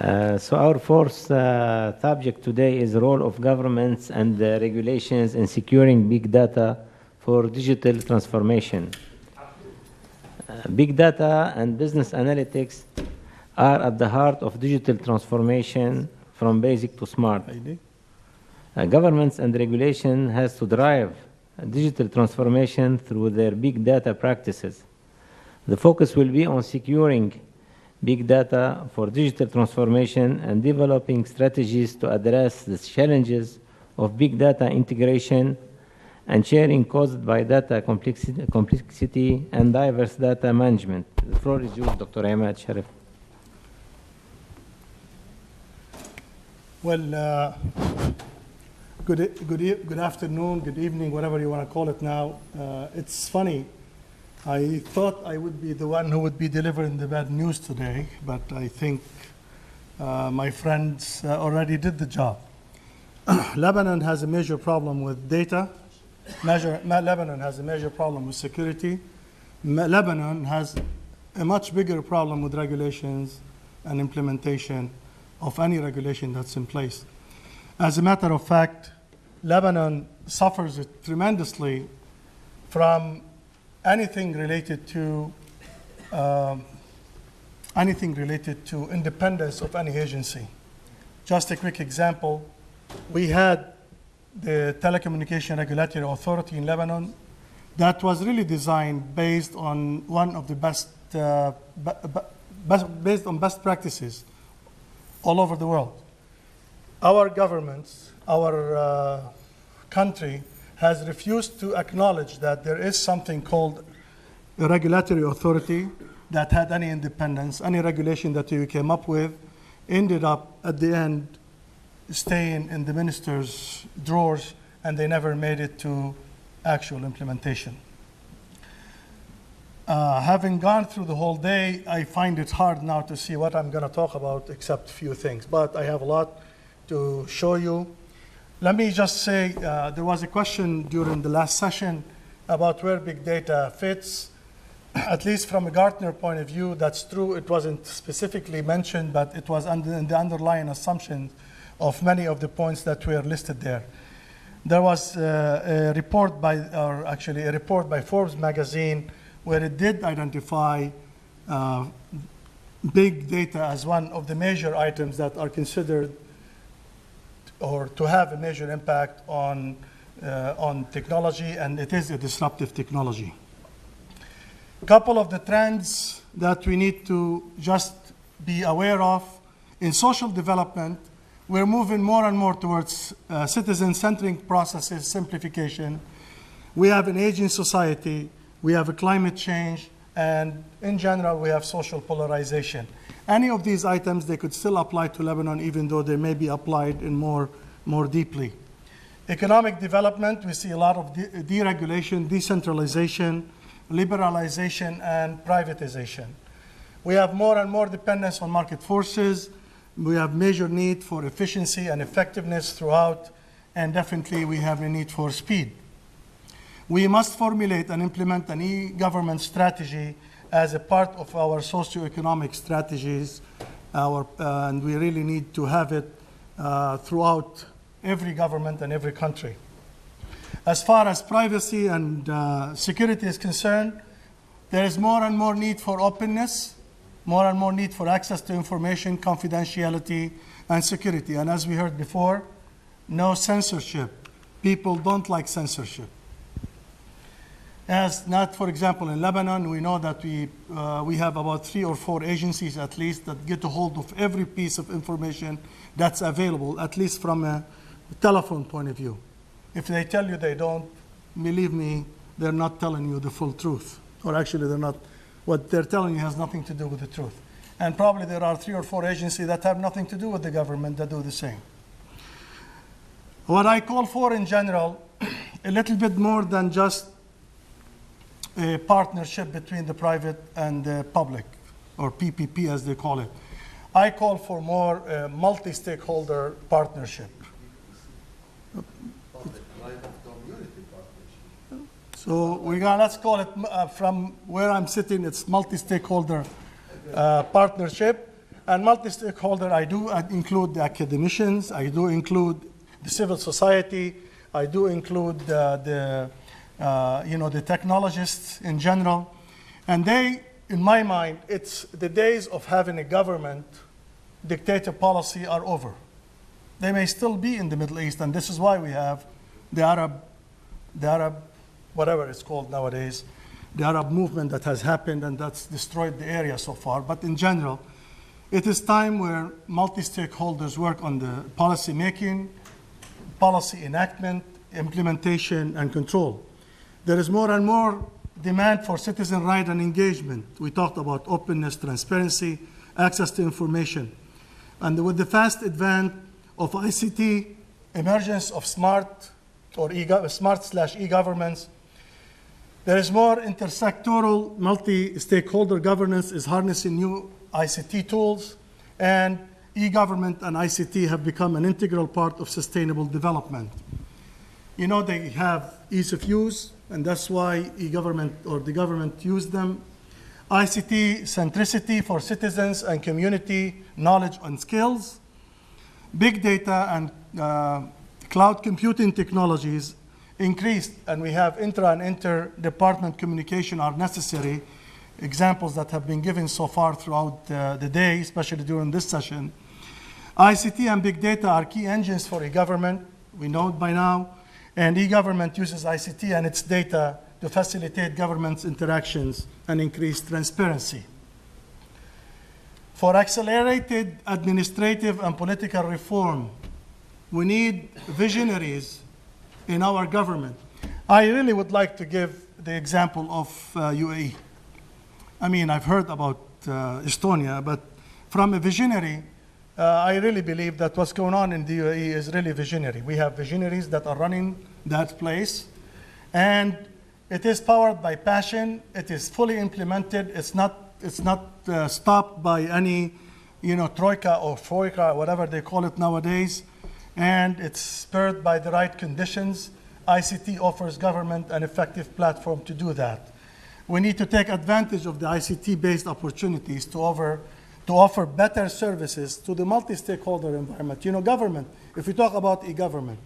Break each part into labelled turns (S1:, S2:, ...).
S1: So our fourth subject today is the role of governments and regulations in securing big data for digital transformation. Big data and business analytics are at the heart of digital transformation from basic to smart. Governments and regulation has to drive digital transformation through their big data practices. The focus will be on securing big data for digital transformation and developing strategies to address the challenges of big data integration and sharing caused by data complexity and diverse data management. The floor is yours, Dr. Imad Sharif.
S2: Well, good afternoon, good evening, whatever you want to call it now. It's funny. I thought I would be the one who would be delivering the bad news today, but I think my friends already did the job. Lebanon has a major problem with data. Lebanon has a major problem with security. Lebanon has a much bigger problem with regulations and implementation of any regulation that's in place. As a matter of fact, Lebanon suffers tremendously from anything related to independence of any agency. Just a quick example, we had the Telecommunication Regulatory Authority in Lebanon that was really designed based on one of the based on best practices all over the world. Our governments, our country has refused to acknowledge that there is something called a regulatory authority that had any independence. Any regulation that you came up with ended up at the end staying in the minister's drawers, and they never made it to actual implementation. Having gone through the whole day, I find it hard now to see what I'm going to talk about except a few things, but I have a lot to show you. Let me just say, there was a question during the last session about where big data fits. At least from a Gartner point of view, that's true. It wasn't specifically mentioned, but it was in the underlying assumption of many of the points that were listed there. There was a report by Forbes magazine where it did identify big data as one of the major items that are considered or to have a major impact on technology, and it is a disruptive technology. A couple of the trends that we need to just be aware of. In social development, we're moving more and more towards citizen-centric processes, simplification. We have an aging society, we have a climate change, and in general, we have social polarization. Any of these items, they could still apply to Lebanon, even though they may be applied in more deeply. Economic development, we see a lot of deregulation, decentralization, liberalization, and privatization. We have more and more dependence on market forces. We have major need for efficiency and effectiveness throughout, and definitely we have a need for speed. We must formulate and implement an e-government strategy as a part of our socioeconomic strategies, and we really need to have it throughout every government and every country. As far as privacy and security is concerned, there is more and more need for openness, more and more need for access to information, confidentiality, and security. And as we heard before, no censorship. People don't like censorship. For example, in Lebanon, we know that we have about 3 or 4 agencies at least that get a hold of every piece of information that's available, at least from a telephone point of view. If they tell you they don't, believe me, they're not telling you the full truth. Or actually, they're not. What they're telling you has nothing to do with the truth. And probably there are 3 or 4 agencies that have nothing to do with the government that do the same. What I call for in general, a little bit more than just a partnership between the private and the public, or PPP as they call it. I call for more multi-stakeholder partnership. So let's call it, from where I'm sitting, it's multi-stakeholder partnership. And multi-stakeholder, I do include the academicians, I do include the civil society, I do include the technologists in general. And they, in my mind, it's the days of having a government dictator policy are over. They may still be in the Middle East, and this is why we have the Arab, whatever it's called nowadays, the Arab movement that has happened and that's destroyed the area so far. But in general, it is time where multi-stakeholders work on the policy making, policy enactment, implementation, and control. There is more and more demand for citizen right and engagement. We talked about openness, transparency, access to information. And with the fast advent of ICT, emergence of smart or e-governments, there is more intersectoral, multi-stakeholder governance is harnessing new ICT tools, and e-government and ICT have become an integral part of sustainable development. You know, they have ease of use, and that's why e-government or the government use them. ICT centricity for citizens and community knowledge and skills. Big data and cloud computing technologies increased, and we have intra and inter-department communication are necessary. Examples that have been given so far throughout the day, especially during this session. ICT and big data are key engines for e-government. We know it by now. And e-government uses ICT and its data to facilitate government's interactions and increase transparency. For accelerated administrative and political reform, we need visionaries in our government. I really would like to give the example of UAE. I mean, I've heard about Estonia, but from a visionary, I really believe that what's going on in the UAE is really visionary. We have visionaries that are running that place, and it is powered by passion. It is fully implemented. It's not stopped by any, troika or troika, whatever they call it nowadays, and it's spurred by the right conditions. ICT offers government an effective platform to do that. We need to take advantage of the ICT-based opportunities to offer better services to the multi-stakeholder environment. Government, if we talk about e-government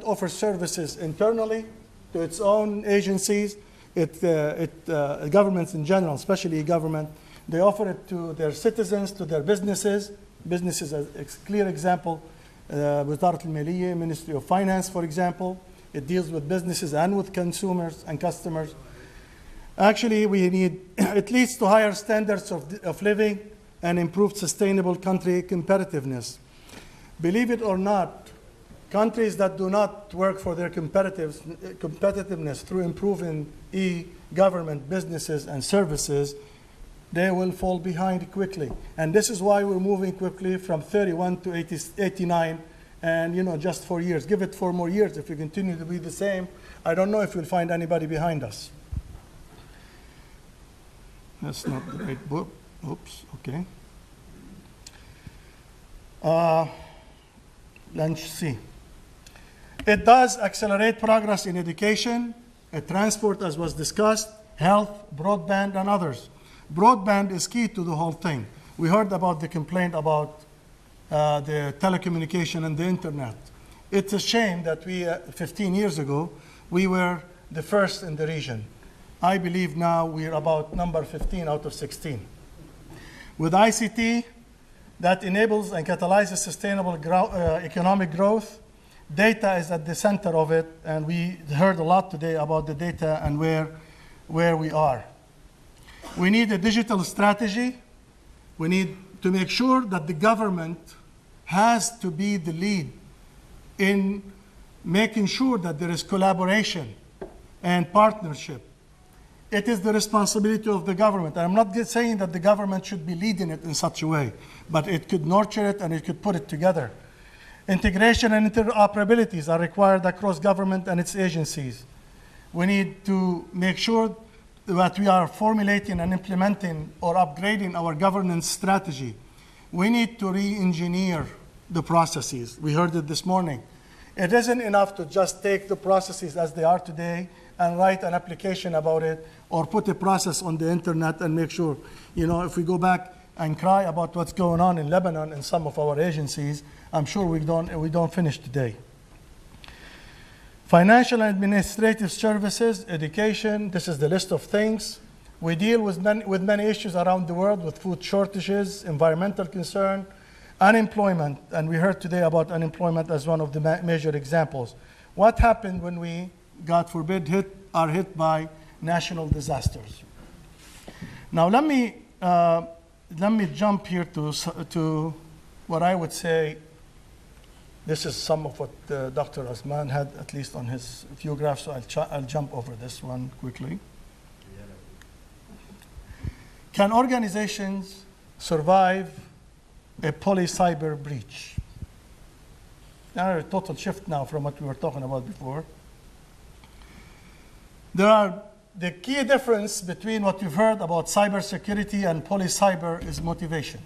S2: offers services internally to its own agencies, governments in general, especially e-government, they offer it to their citizens, to their businesses. Businesses, as a clear example, Wizarah al-Maliyya, Ministry of Finance, for example. It deals with businesses and with consumers and customers. Actually, we need at least to higher standards of living and improved sustainable country competitiveness. Believe it or not, countries that do not work for their competitiveness through improving e-government businesses and services, they will fall behind quickly. And this is why we're moving quickly from 31 to 89, and just 4 years. Give it 4 more years. If we continue to be the same, I don't know if we'll find anybody behind us. That's not the right book. Oops, okay. Let's see. It does accelerate progress in education, transport, as was discussed, health, broadband, and others. Broadband is key to the whole thing. We heard about the complaint about the telecommunication and the internet. It's a shame that we, 15 years ago, we were the first in the region. I believe now we're about number 15 out of 16. With ICT, that enables and catalyzes sustainable economic growth. Data is at the center of it, and we heard a lot today about the data and where we are. We need a digital strategy. We need to make sure that the government has to be the lead in making sure that there is collaboration and partnership. It is the responsibility of the government. I'm not saying that the government should be leading it in such a way, but it could nurture it and it could put it together. Integration and interoperabilities are required across government and its agencies. We need to make sure that we are formulating and implementing or upgrading our governance strategy. We need to re-engineer the processes. We heard it this morning. It isn't enough to just take the processes as they are today and write an application about it or put a process on the internet and make sure, if we go back and cry about what's going on in Lebanon in some of our agencies, I'm sure we don't finish today. Financial and administrative services, education, this is the list of things. We deal with many issues around the world, with food shortages, environmental concern, unemployment, and we heard today about unemployment as one of the major examples. What happened when we, God forbid, are hit by national disasters? Now let me jump here to what I would say. This is some of what Dr. Osman had, at least on his few graphs, so I'll jump over this one quickly. Can organizations survive a poly-cyber breach? Now, a total shift now from what we were talking about before. The key difference between what you've heard about cybersecurity and poly-cyber is motivation.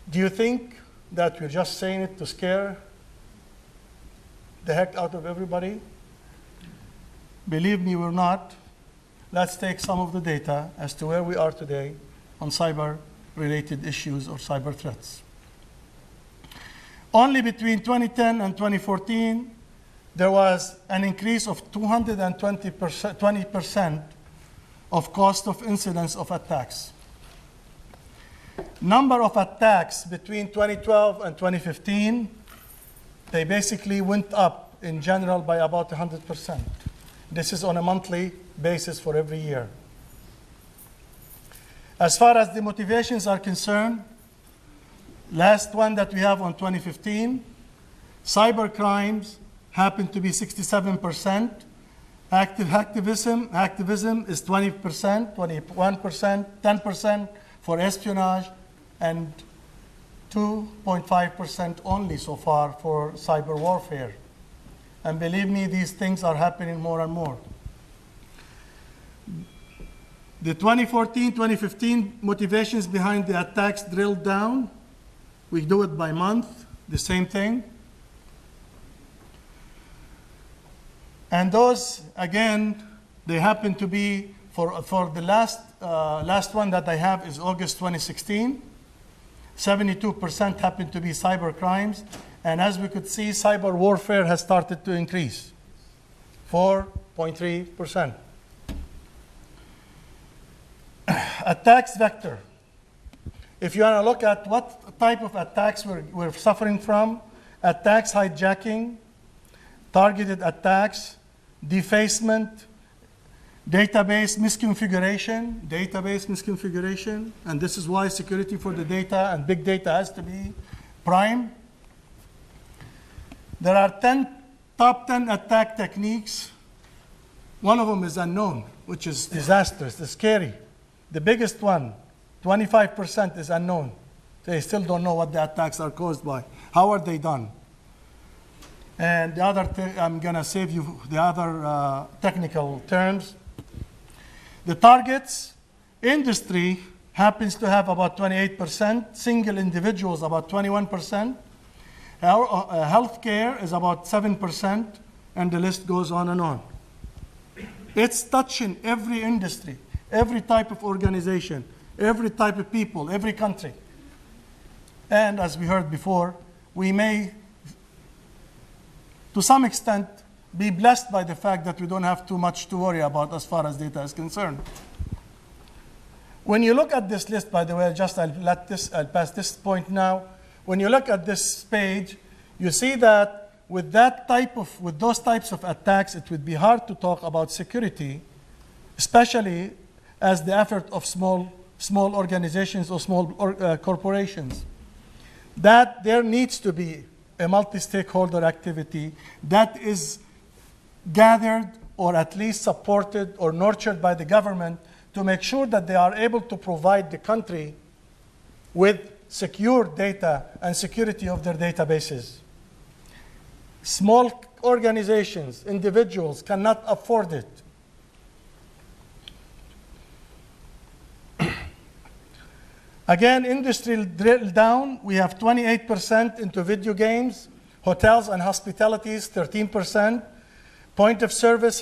S2: Do you think that we're just saying it to scare the heck out of everybody? Believe me, we're not. Let's take some of the data as to where we are today on cyber-related issues or cyber threats. Only between 2010 and 2014, there was an increase of 20% of cost of incidence of attacks. Number of attacks between 2012 and 2015, they basically went up in general by about 100%. This is on a monthly basis for every year. As far as the motivations are concerned, last one that we have on 2015, cyber crimes happen to be 67%. Activism is 20%, 21%, 10% for espionage, and 2.5% only so far for cyber warfare. And believe me, these things are happening more and more. The 2014-2015 motivations behind the attacks drilled down. We do it by month, the same thing. And those, again, they happen to be, for the last one that I have is August 2016. 72% happen to be cyber crimes. And as we could see, cyber warfare has started to increase, 4.3%. Attacks vector. If you want to look at what type of attacks we're suffering from, attacks hijacking, targeted attacks, defacement, database misconfiguration, and this is why security for the data and big data has to be prime. There are top 10 attack techniques. One of them is unknown, which is disastrous, it's scary. The biggest one, 25% is unknown. They still don't know what the attacks are caused by. How are they done? And the other thing, I'm going to save you the other technical terms. The targets, industry happens to have about 28%, single individuals about 21%, healthcare is about 7%, and the list goes on and on. It's touching every industry, every type of organization, every type of people, every country. And as we heard before, we may, to some extent, be blessed by the fact that we don't have too much to worry about as far as data is concerned. When you look at this list, by the way, I'll pass this point now. When you look at this page, you see that with those types of attacks, it would be hard to talk about security, especially as the effort of small organizations or small corporations. That there needs to be a multi-stakeholder activity that is gathered or at least supported or nurtured by the government to make sure that they are able to provide the country with secure data and security of their databases. Small organizations, individuals cannot afford it. Again, industry drill down, we have 28% into video games, hotels and hospitalities, 13%, point of service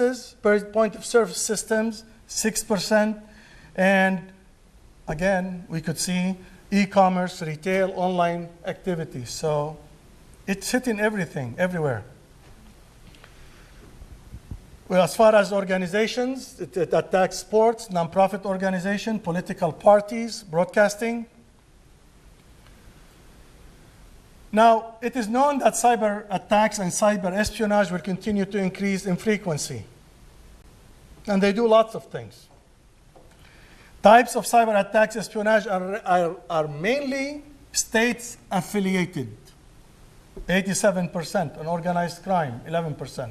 S2: systems, 6%, And again, we could see e-commerce, retail, online activities. So it's hitting everything, everywhere. Well, as far as organizations, it attacks sports, nonprofit organization, political parties, broadcasting. Now, it is known that cyber attacks and cyber espionage will continue to increase in frequency. And they do lots of things. Types of cyber attacks, espionage are mainly states affiliated. 87%, on organized crime, 11%.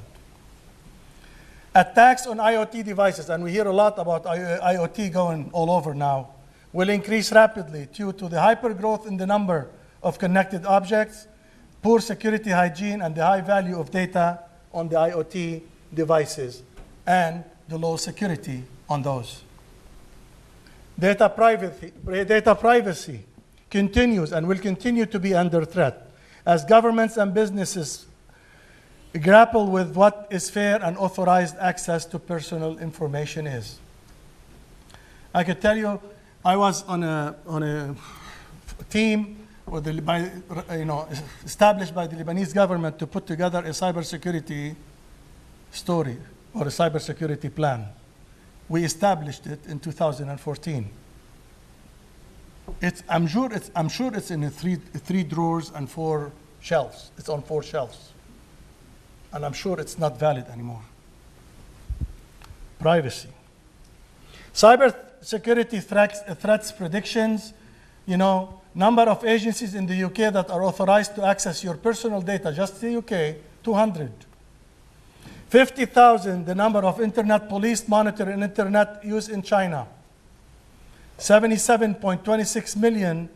S2: Attacks on IoT devices, and we hear a lot about IoT going all over now, will increase rapidly due to the hypergrowth in the number of connected objects, poor security hygiene, and the high value of data on the IoT devices, and the low security on those. Data privacy continues and will continue to be under threat as governments and businesses grapple with what is fair and authorized access to personal information is. I could tell you, I was on a team established by the Lebanese government to put together a cybersecurity story or a cybersecurity plan. We established it in 2014. I'm sure it's in three drawers and 4 shelves. It's on 4 shelves. And I'm sure it's not valid anymore. Privacy. Cybersecurity threats predictions, number of agencies in the UK that are authorized to access your personal data, just the UK, 200. 50,000, the number of internet police monitoring internet use in China. $77.26 million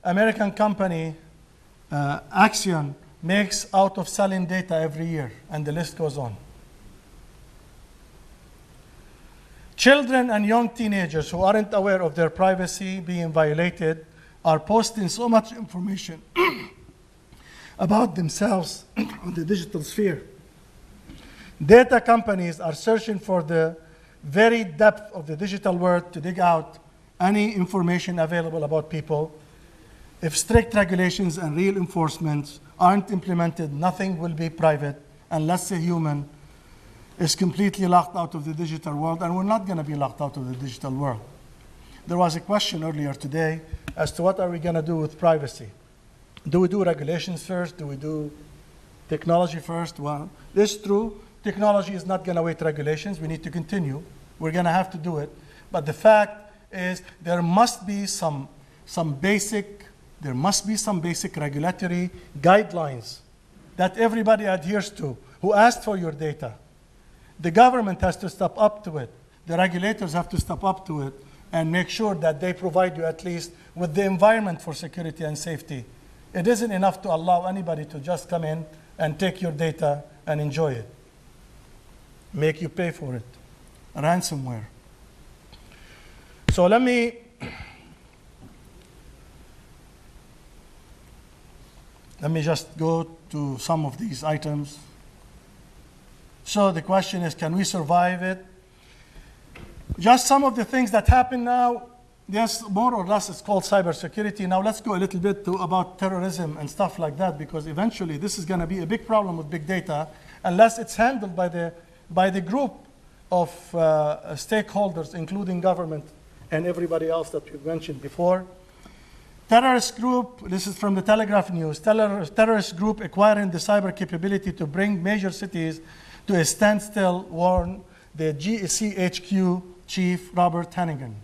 S2: American company Axion makes out of selling data every year, and the list goes on. Children and young teenagers who aren't aware of their privacy being violated are posting so much information about themselves on the digital sphere. Data companies are searching for the very depth of the digital world to dig out any information available about people. If strict regulations and real enforcement aren't implemented, nothing will be private unless a human is completely locked out of the digital world, and we're not going to be locked out of the digital world. There was a question earlier today as to what are we going to do with privacy. Do we do regulations first? Do we do technology first? Well, this is true. Technology is not going to wait regulations. We need to continue. We're going to have to do it. But the fact is there must be some basic regulatory guidelines that everybody adheres to who asked for your data. The government has to step up to it. The regulators have to step up to it and make sure that they provide you at least with the environment for security and safety. It isn't enough to allow anybody to just come in and take your data and enjoy it. Make you pay for it. Ransomware. So let me just go to some of these items. So the question is, can we survive it? Just some of the things that happen now, yes, more or less it's called cybersecurity. Now let's go a little bit about terrorism and stuff like that, because eventually this is going to be a big problem with big data unless it's handled by the group of stakeholders, including government and everybody else that we've mentioned before. Terrorist group, this is from the Telegraph News, terrorist group acquiring the cyber capability to bring major cities to a standstill, warned the GCHQ chief, Robert Hannigan.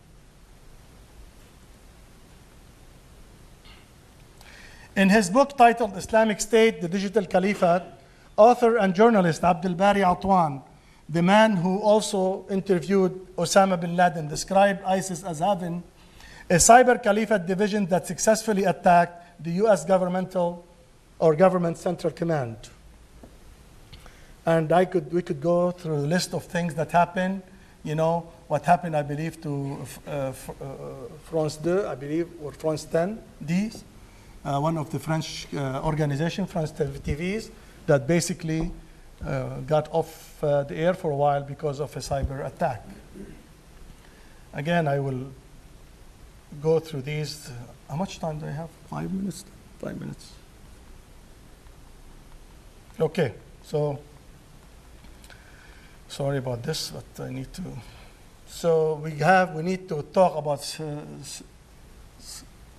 S2: In his book titled Islamic State, the Digital Caliphate, author and journalist Abdel Bari Atwan, the man who also interviewed Osama bin Laden, described ISIS as having a cyber caliphate division that successfully attacked the US government central command. And we could go through a list of things that happened. What happened, I believe, to France 2, I believe, or France 10, these, one of the French organization, France TVs, that basically got off the air for a while because of a cyber attack. Again, I will go through these. How much time do I have? 5 minutes? 5 minutes. Okay, so sorry about this, but I need to. So we need to talk about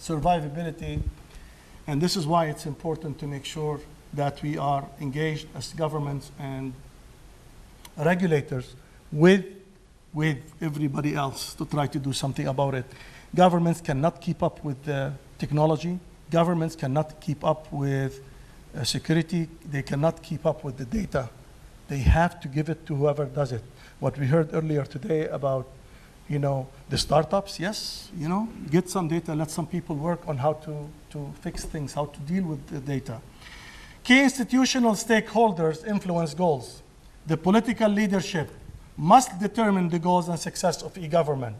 S2: survivability, and this is why it's important to make sure that we are engaged as governments and regulators with everybody else to try to do something about it. Governments cannot keep up with the technology. Governments cannot keep up with security. They cannot keep up with the data. They have to give it to whoever does it. What we heard earlier today about, the startups, yes, get some data, let some people work on how to fix things, how to deal with the data. Key institutional stakeholders influence goals. The political leadership must determine the goals and success of e-government.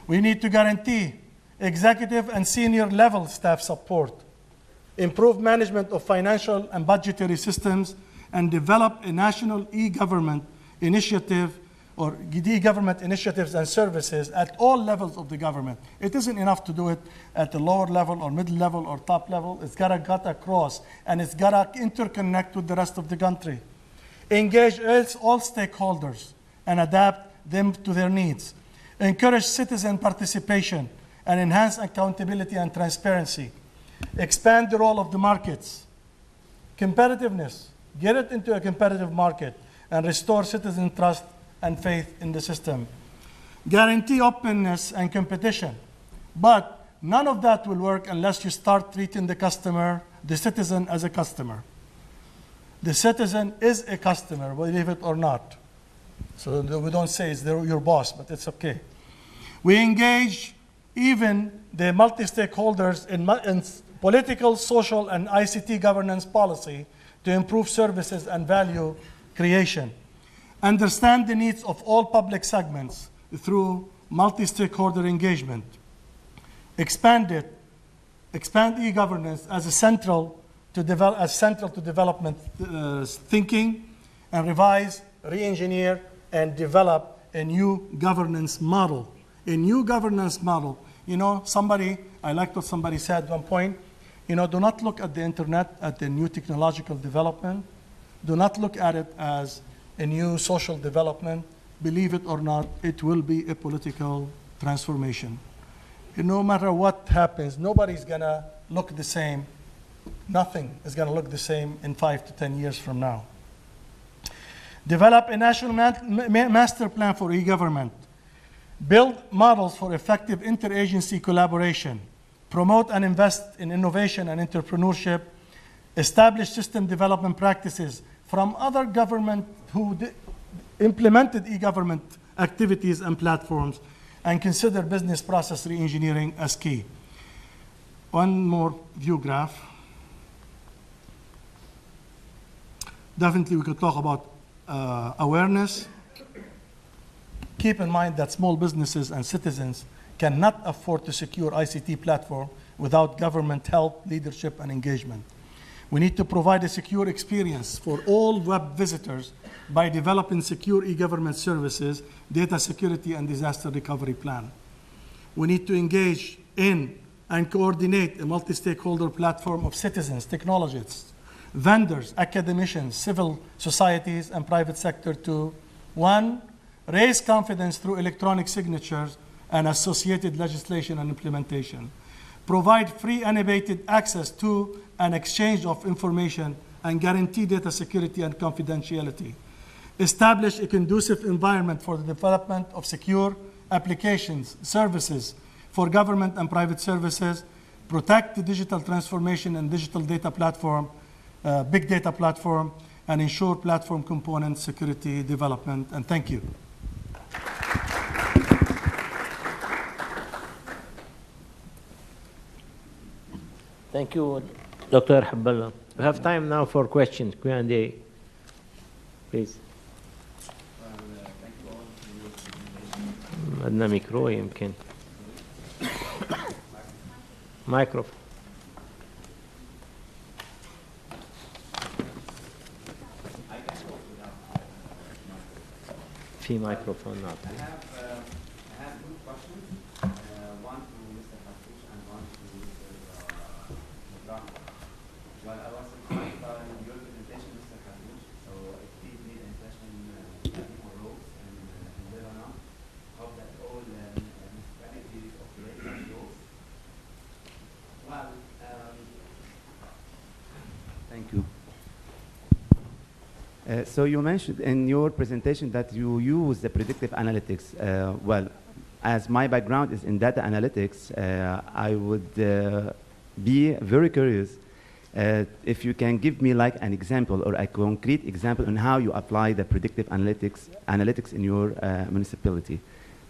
S2: We need to guarantee executive and senior level staff support, improve management of financial and budgetary systems, and develop a national e-government initiative or e-government initiatives and services at all levels of the government. It isn't enough to do it at the lower level or middle level or top level. It's got to cut across, and it's got to interconnect with the rest of the country. Engage all stakeholders and adapt them to their needs. Encourage citizen participation and enhance accountability and transparency. Expand the role of the markets. Competitiveness. Get it into a competitive market and restore citizen trust and faith in the system. Guarantee openness and competition. But none of that will work unless you start treating the citizen as a customer. The citizen is a customer, believe it or not. So we don't say it's your boss, but it's okay. We engage even the multi-stakeholders in political, social, and ICT governance policy to improve services and value creation. Understand the needs of all public segments through multi-stakeholder engagement. Expand e-governance as central to development thinking, and revise, re-engineer, and develop a new governance model. A new governance model. I liked what somebody said at one point. Do not look at the internet as the new technological development. Do not look at it as a new social development. Believe it or not, it will be a political transformation. And no matter what happens, nobody's going to look the same. Nothing is going to look the same in 5 to 10 years from now. Develop a national master plan for e-government. Build models for effective interagency collaboration. Promote and invest in innovation and entrepreneurship. Establish system development practices from other government who implemented e-government activities and platforms, and consider business process re-engineering as key. One more view graph. Definitely we could talk about awareness. Keep in mind that small businesses and citizens cannot afford to secure ICT platform without government help, leadership, and engagement. We need to provide a secure experience for all web visitors by developing secure e-government services, data security, and disaster recovery plan. We need to engage in and coordinate a multi-stakeholder platform of citizens, technologists, vendors, academicians, civil societies, and private sector to, 1, raise confidence through electronic signatures and associated legislation and implementation. Provide free unabated access to and exchange of information and guarantee data security and confidentiality. Establish a conducive environment for the development of secure applications, services for government and private services. Protect the digital transformation and digital data platform, big data platform, and ensure platform component security development. And thank you.
S1: Thank you, Dr. Hoballah. We have time now for questions, Q&A. Please. عندنا ميكرو يمكن. مايكروفون. في مايكروفون نعطي.
S3: have two questions, one to Mr. Hatouch and one to Mr. Mutran. Well, I was surprised by your presentation, Mr. Hatouch, so it gave me the impression having more roles in Lebanon. Hope that all municipalities operate as roles. Well, thank you. So you mentioned in your presentation that you use the predictive analytics. Well, as my background is in data analytics, I would be very curious if you can give me like an example or a concrete example on how you apply the predictive analytics in your municipality.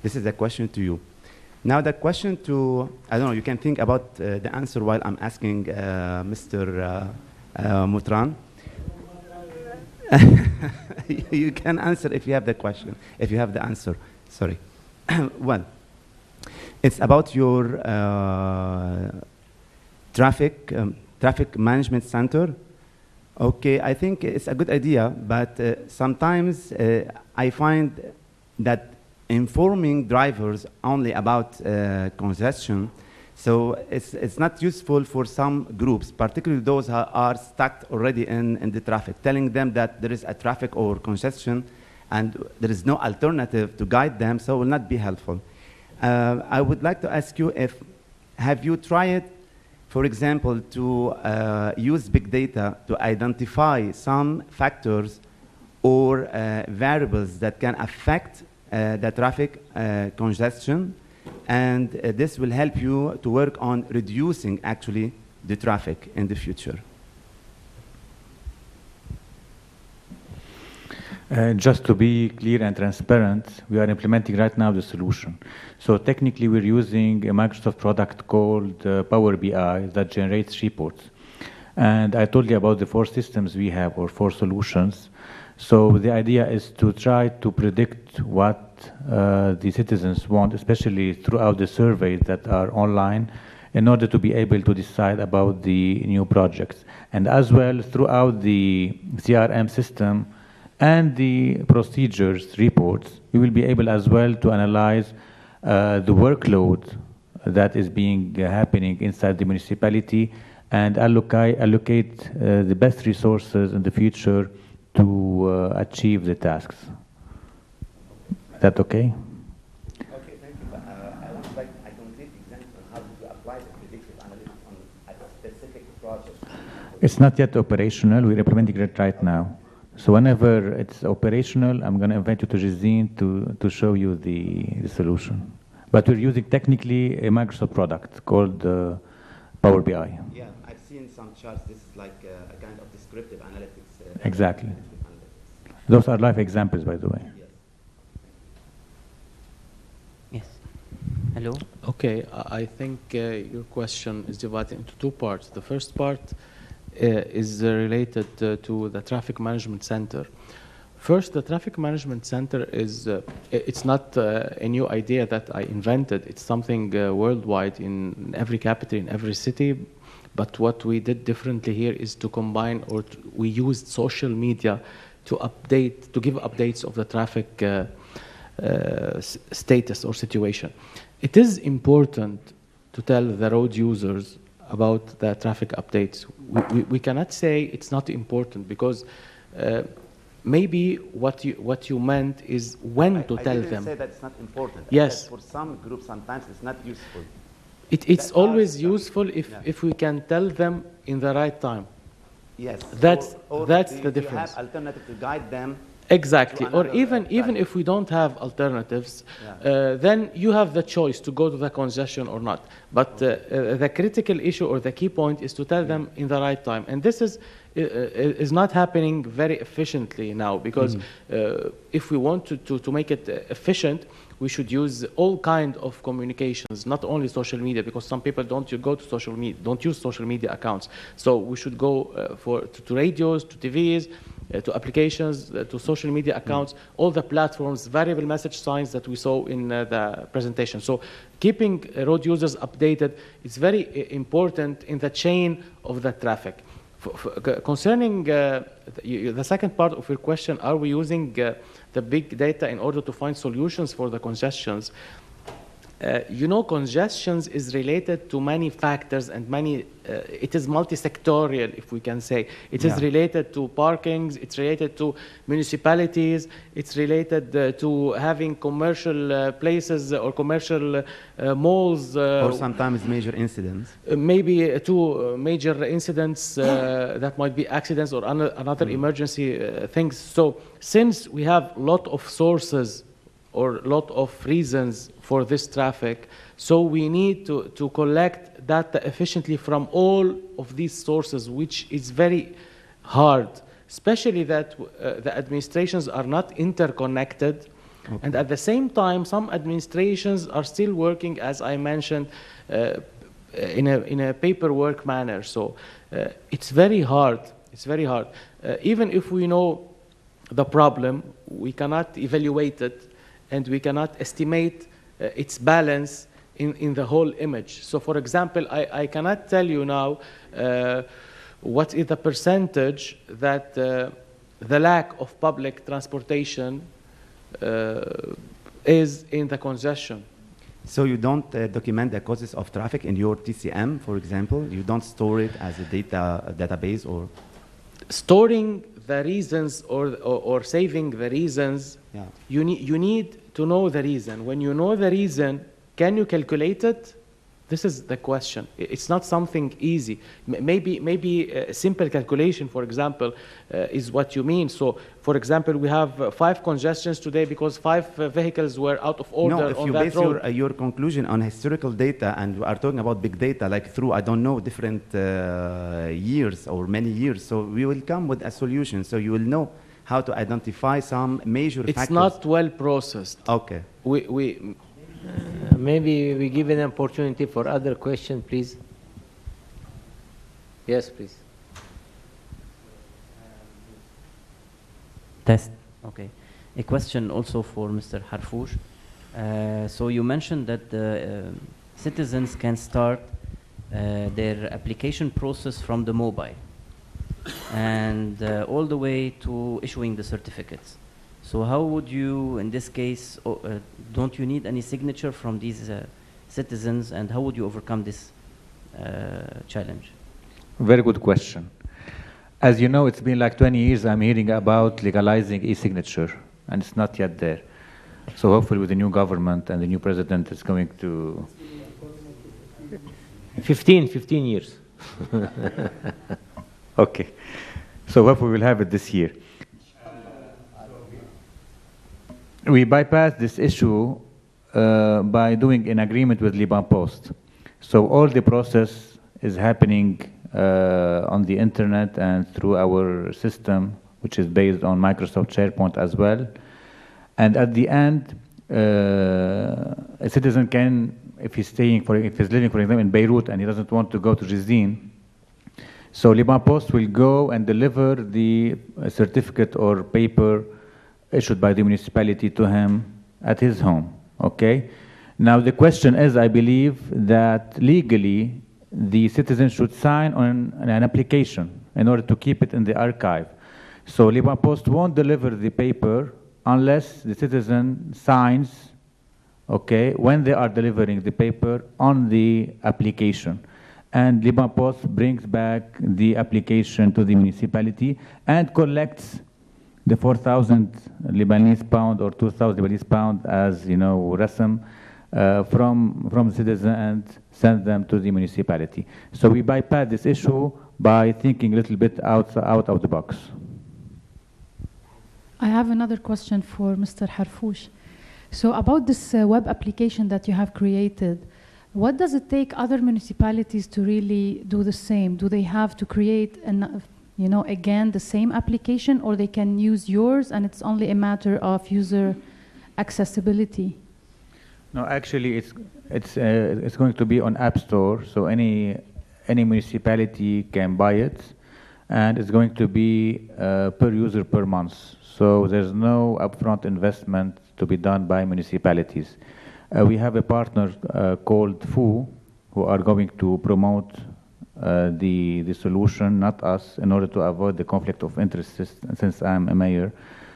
S3: This is a question to you. Now the question to, I don't know, you can think about the answer while I'm asking Mr. Mutran. You can answer if you have the question, if you have the answer. Sorry. Well, it's about your traffic management center. Okay, I think it's a good idea, but sometimes I find that informing drivers only about congestion, so it's not useful for some groups, particularly those who are stuck already in the traffic, telling them that there is a traffic or congestion and there is no alternative to guide them, so it will not be helpful. I would like to ask you have you tried, for example, to use big data to identify some factors or variables that can affect the traffic congestion, and this will help you to work on reducing actually the traffic in the future.
S4: Just to be clear and transparent, we are implementing right now the solution. So technically we're using a Microsoft product called Power BI that generates reports. And I told you about the 4 systems we have, or 4 solutions. So the idea is to try to predict what the citizens want, especially throughout the surveys that are online, in order to be able to decide about the new projects. And as well, throughout the CRM system and the procedures reports, we will be able as well to analyze the workload that is being happening inside the municipality and allocate the best resources in the future to achieve the tasks. Is that okay?
S3: Okay, thank you. But I would like a concrete example on how to apply the predictive analytics on a specific project.
S4: It's not yet operational. We're implementing it right now. So whenever it's operational, I'm going to invite you to Jazine to show you the solution. But we're using technically a Microsoft product called Power BI.
S3: Yeah, I've seen some charts. This is like a kind of descriptive analytics.
S4: Exactly. Those are live examples, by the way.
S3: Yes.
S5: Yes. Hello.
S6: Okay, I think your question is divided into 2 parts. The first part is related to the traffic management center. First, the traffic management center is, it's not a new idea that I invented. It's something worldwide in every capital, in every city. But what we did differently here is to combine, or we used social media to update, to give updates of the traffic status or situation. It is important to tell the road users about the traffic updates. We cannot say it's not important, because maybe what you meant is when to tell them.
S3: I didn't say that it's not important.
S6: Yes.
S3: For some groups, sometimes it's not useful.
S6: It's always useful if we can tell them in the right time.
S3: Yes.
S6: That's
S3: if
S6: the difference.
S3: You have alternative to guide them.
S6: Exactly. Or
S3: another
S6: even if we don't have alternatives, then you have the choice to go to the congestion or not. But the critical issue or the key point is to tell them in the right time. And this is not happening very efficiently now, because if we want to make it efficient, we should use all kind of communications, not only social media, because some people don't use social media accounts. So we should go to radios, to TVs, to applications, to social media accounts, all the platforms, variable message signs that we saw in the presentation. So keeping road users updated is very important in the chain of the traffic. Concerning the second part of your question, are we using the big data in order to find solutions for the congestions? you know, congestions is related to many factors and many, it is multi-sectorial, if we can say. It is related to parkings, it's related to municipalities, it's related to having commercial places or commercial malls.
S3: Or sometimes major incidents.
S6: Maybe two major incidents that might be accidents or another emergency things. So since we have a lot of sources or a lot of reasons for this traffic, so we need to collect data efficiently from all of these sources, which is very hard, especially that the administrations are not interconnected. Okay. And at the same time, some administrations are still working, as I mentioned, in a paperwork manner. So it's very hard. It's very hard. Even if we know the problem, we cannot evaluate it, and we cannot estimate its balance in the whole image. So for example, I cannot tell you now what is the percentage that the lack of public transportation is in the congestion.
S3: So you don't document the causes of traffic in your TCM, for example? You don't store it as a database or?
S6: Storing the reasons or saving the reasons, you need to know the reason. When you know the reason, can you calculate it? This is the question. It's not something easy. Maybe a simple calculation, for example, is what you mean. So, for example, we have 5 congestions today because 5 vehicles were out of order on that road.
S3: No, if you base your conclusion on historical data, and we are talking about big data, like through, I don't know, different years or many years, so we will come with a solution. So you will know how to identify some major factors.
S6: It's not well processed.
S3: Okay.
S1: Maybe we give an opportunity for other question, please. Yes, please.
S5: Test. Okay. A question also for Mr. Harfoush. So you mentioned that the citizens can start their application process from the mobile and all the way to issuing the certificates. So how would you, in this case, don't you need any signature from these citizens, and how would you overcome this challenge?
S4: Very good question. As you know, it's been like 20 years I'm hearing about legalizing e-signature, and it's not yet there. So hopefully with the new government and the new president, it's going to...
S1: 15 years.
S4: Okay. So hopefully we'll have it this year. We bypassed this issue by doing an agreement with Liban Post. So all the process is happening on the internet and through our system, which is based on Microsoft SharePoint as well. And at the end, a citizen can, if he's living, for example, in Beirut and he doesn't want to go to Jizin, so Liban Post will go and deliver the certificate or paper issued by the municipality to him at his home, okay? Now the question is, I believe that legally the citizen should sign on an application in order to keep it in the archive. So Liban Post won't deliver the paper unless the citizen signs, okay, when they are delivering the paper on the application. And Liban Post brings back the application to the municipality and collects the 4,000 Lebanese pound or 2,000 Lebanese pound as, you know, rasm from the citizen and send them to the municipality. So we bypass this issue by thinking a little bit out of the box.
S7: I have another question for Mr. Harfoush. So about this web application that you have created, what does it take other municipalities to really do the same? Do they have to create again, the same application, or they can use yours and it's only a matter of user accessibility?
S4: No, actually, it's going to be on App Store, so any municipality can buy it, and it's going to be per user per month. So there's no upfront investment to be done by municipalities. We have a partner called FU, who are going to promote the solution, not us, in order to avoid the conflict of interest since I'm a mayor.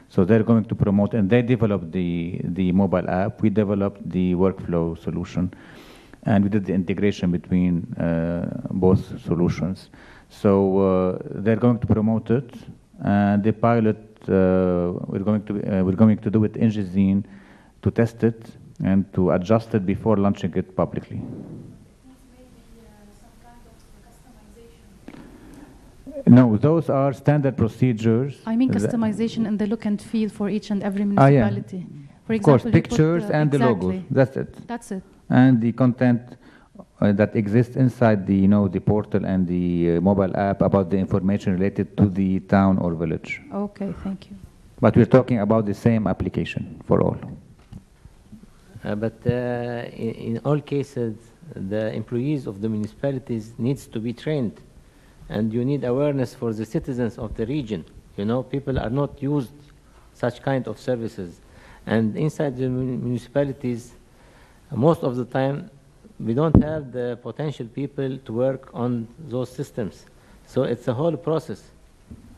S4: So they're going to promote, and they developed the mobile app. We developed the workflow solution, and we did the integration between both solutions. So they're going to promote it, and the pilot we're going to do it in Jizine to test it and to adjust it before launching it publicly. No, those are standard procedures.
S7: I mean customization in the look and feel for each and every
S4: Yeah.
S7: municipality. For
S4: Of course,
S7: example, you put
S4: pictures and the logos.
S7: exactly.
S4: That's it.
S7: That's it.
S4: And the content that exists inside the, the portal and the mobile app about the information related to the town or village.
S7: Okay, thank you.
S4: But we're talking about the same application for all.
S1: But in all cases, the employees of the municipalities needs to be trained, and you need awareness for the citizens of the region. People are not used such kind of services, and inside the municipalities, most of the time, we don't have the potential people to work on those systems. So it's a whole process.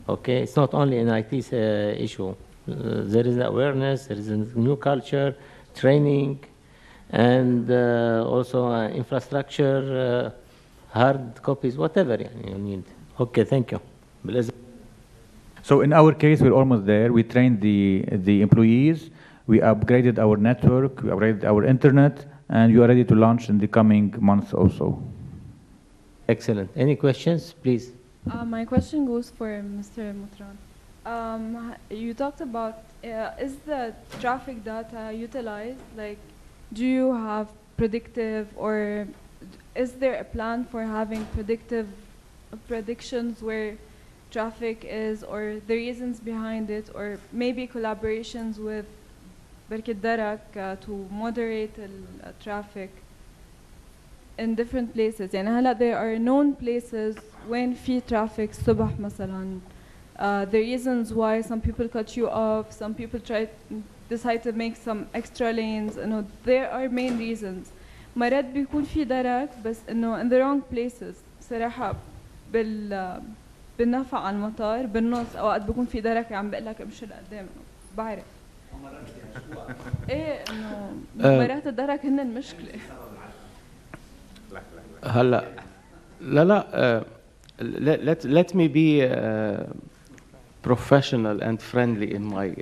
S1: Okay, it's not only an IT issue. There is awareness, there is a new culture, training, and also infrastructure, hard copies, whatever you need. Okay, thank you.
S4: So in our case, we're almost there. We trained the employees, we upgraded our network, we upgraded our internet, and we are ready to launch in the coming months also.
S1: Excellent. Any questions, please?
S8: My question goes for Mr. Mutran. You talked about, is the traffic data utilized? Like, do you have predictive, or is there a plan for having predictions where traffic is, or the reasons behind it, or maybe collaborations with بركة درك to moderate traffic in different places. يعني هلا there are known places when في traffic الصبح مثلا. The reasons why some people cut you off, some people decide to make some extra lanes. There are main reasons. مرات بيكون في درك بس إنه in the wrong places. صراحة بالنفع على المطار بالنص أوقات بيكون في درك عم بقول لك امشي لقدام. بعرف. ايه انه مرات الدرك هن المشكله.
S6: هلا لا let me be professional and friendly in my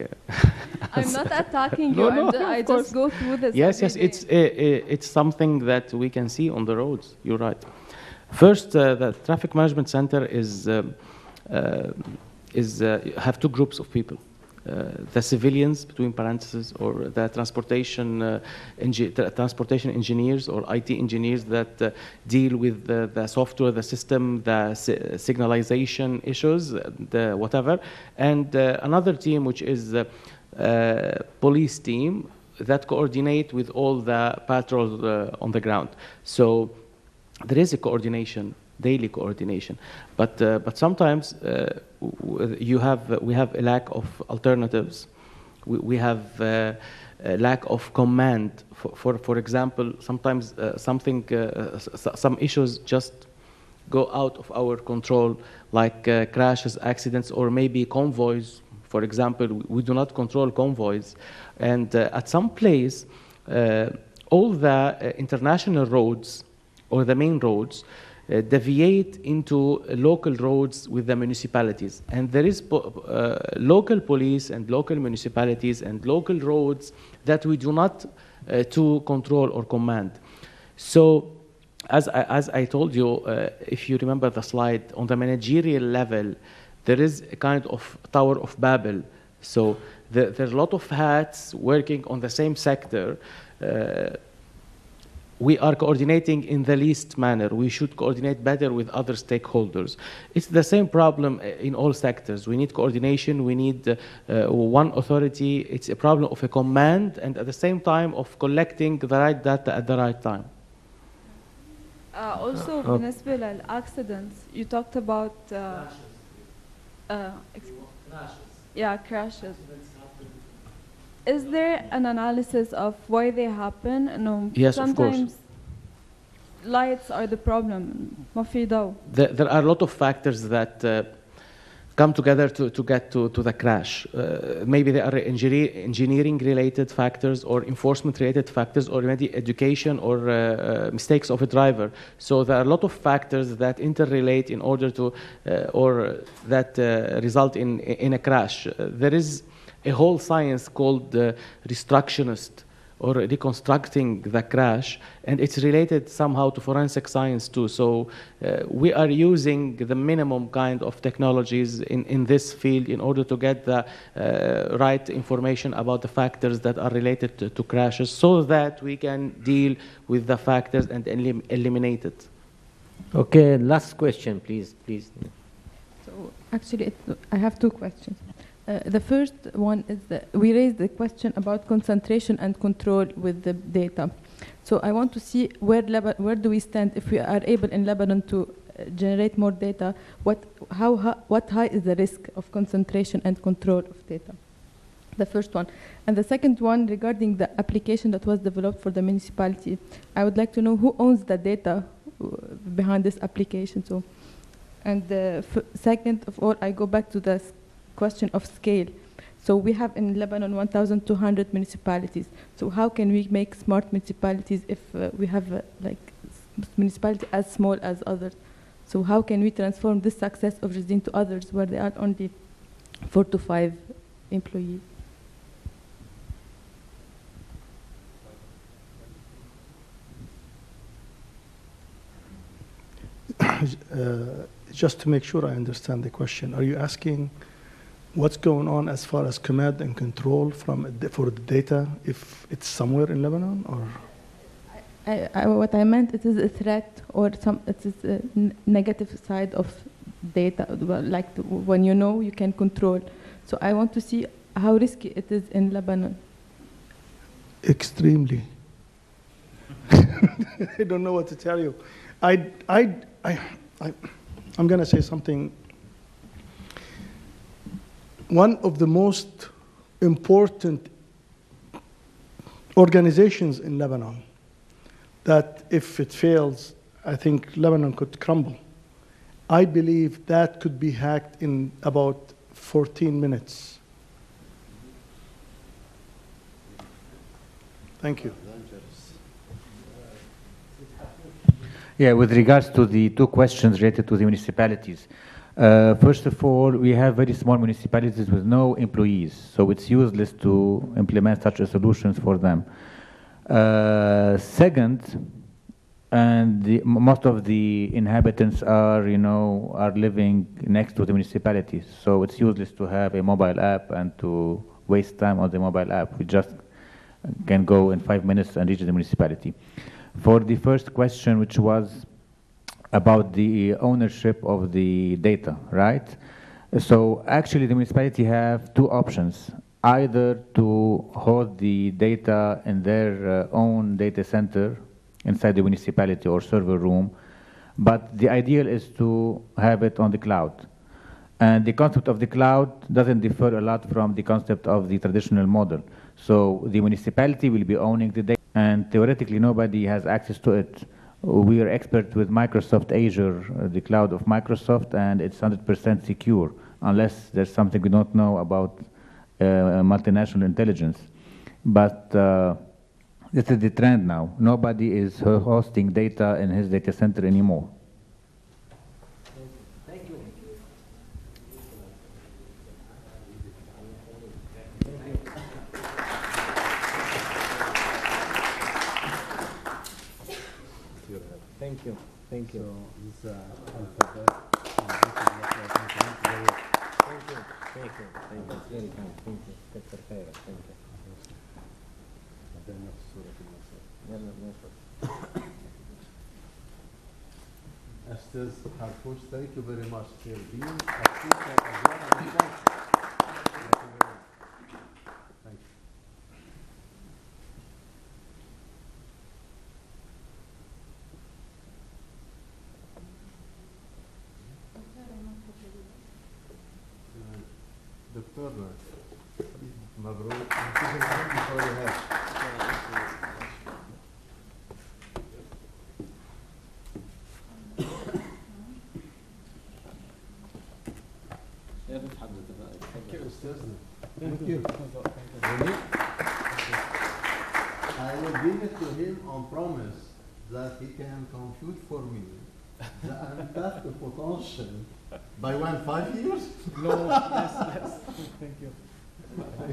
S8: I'm not attacking you. I just go through this.
S6: Yes, it's something that we can see on the roads. You're right. First, the traffic management center have two groups of people. The civilians, between parentheses, or the transportation engineers or IT engineers that deal with the software, the system, the signalization issues, the whatever, and another team which is the police team that coordinate with all the patrols on the ground. So there is a coordination, daily coordination, but sometimes we have a lack of alternatives. We have a lack of command. For example, sometimes some issues just go out of our control, like crashes, accidents, or maybe convoys. For example, we do not control convoys, and at some place, all the international roads or the main roads deviate into local roads with the municipalities. And there is local police and local municipalities and local roads that we do not to control or command. So as I told you, if you remember the slide, on the managerial level, there is a kind of Tower of Babel. So there's a lot of hats working on the same sector. We are coordinating in the least manner. We should coordinate better with other stakeholders. It's the same problem in all sectors. We need coordination, we need one authority. It's a problem of a command and at the same time of collecting the right data at the right time.
S8: Also, بالنسبة للaccidents, you talked about crashes. Is there an analysis of why they happen? No.
S6: Yes,
S8: sometimes
S6: of course.
S8: Lights are the problem. ما في ضوء.
S6: There are a lot of factors that come together to get to the crash. Maybe there are engineering related factors or enforcement related factors or maybe education or mistakes of a driver. So there are a lot of factors that interrelate in order to or that result in a crash. There is a whole science called reconstructionist or reconstructing the crash, and it's related somehow to forensic science too. So we are using the minimum kind of technologies in this field in order to get the right information about the factors that are related to crashes so that we can deal with the factors and eliminate it.
S1: Okay, last question, please.
S9: So actually, I have two questions. The first one is that we raised the question about concentration and control with the data. So I want to see where do we stand if we are able in Lebanon to generate more data. What high is the risk of concentration and control of data? The first one. And the second one regarding the application that was developed for the municipality. I would like to know who owns the data behind this application. So, and second of all, I go back to the question of scale. So we have in Lebanon 1,200 municipalities. So how can we make smart municipalities if we have like municipality as small as others? So how can we transform this success of Jazeen to others where there are only 4 to 5 employees?
S2: Just to make sure I understand the question, are you asking what's going on as far as command and control for the data, if it's somewhere in Lebanon, or?
S9: What I meant, it is a threat or it is a negative side of data, like when you know you can control. So I want to see how risky it is in Lebanon.
S2: Extremely. I don't know what to tell you. I'm going to say something. One of the most important organizations in Lebanon that if it fails, I think Lebanon could crumble. I believe that could be hacked in about 14 minutes. Thank you.
S4: Yeah, with regards to the two questions related to the municipalities. First of all, we have very small municipalities with no employees, so it's useless to implement such a solutions for them. Second, and most of the inhabitants are living next to the municipalities, so it's useless to have a mobile app and to waste time on the mobile app. We just can go in 5 minutes and reach the municipality. For the first question, which was about the ownership of the data, right? So actually the municipality have two options, either to hold the data in their own data center inside the municipality or server room, but the ideal is to have it on the cloud. And the concept of the cloud doesn't differ a lot from the concept of the traditional model. So the municipality will be owning the data, and theoretically nobody has access to it. We are experts with Microsoft Azure, the cloud of Microsoft, and it's 100% secure, unless there's something we don't know about multinational intelligence. But this is the trend now. Nobody is hosting data in his data center anymore.
S1: Thank you. Thank you.
S10: So this
S1: Thank you. Thank you. Thank you. It's very kind. Thank you. كتر خيرك. Thank you. يلا نشوف.
S10: Ustaz Harfoush, thank you very much for being a speaker as well. Thank you. Thank you very much. Thank you. Doctor, مبروك. to him on promise that he can compute for me the untapped potential by 5 years?
S6: No, less. Thank you.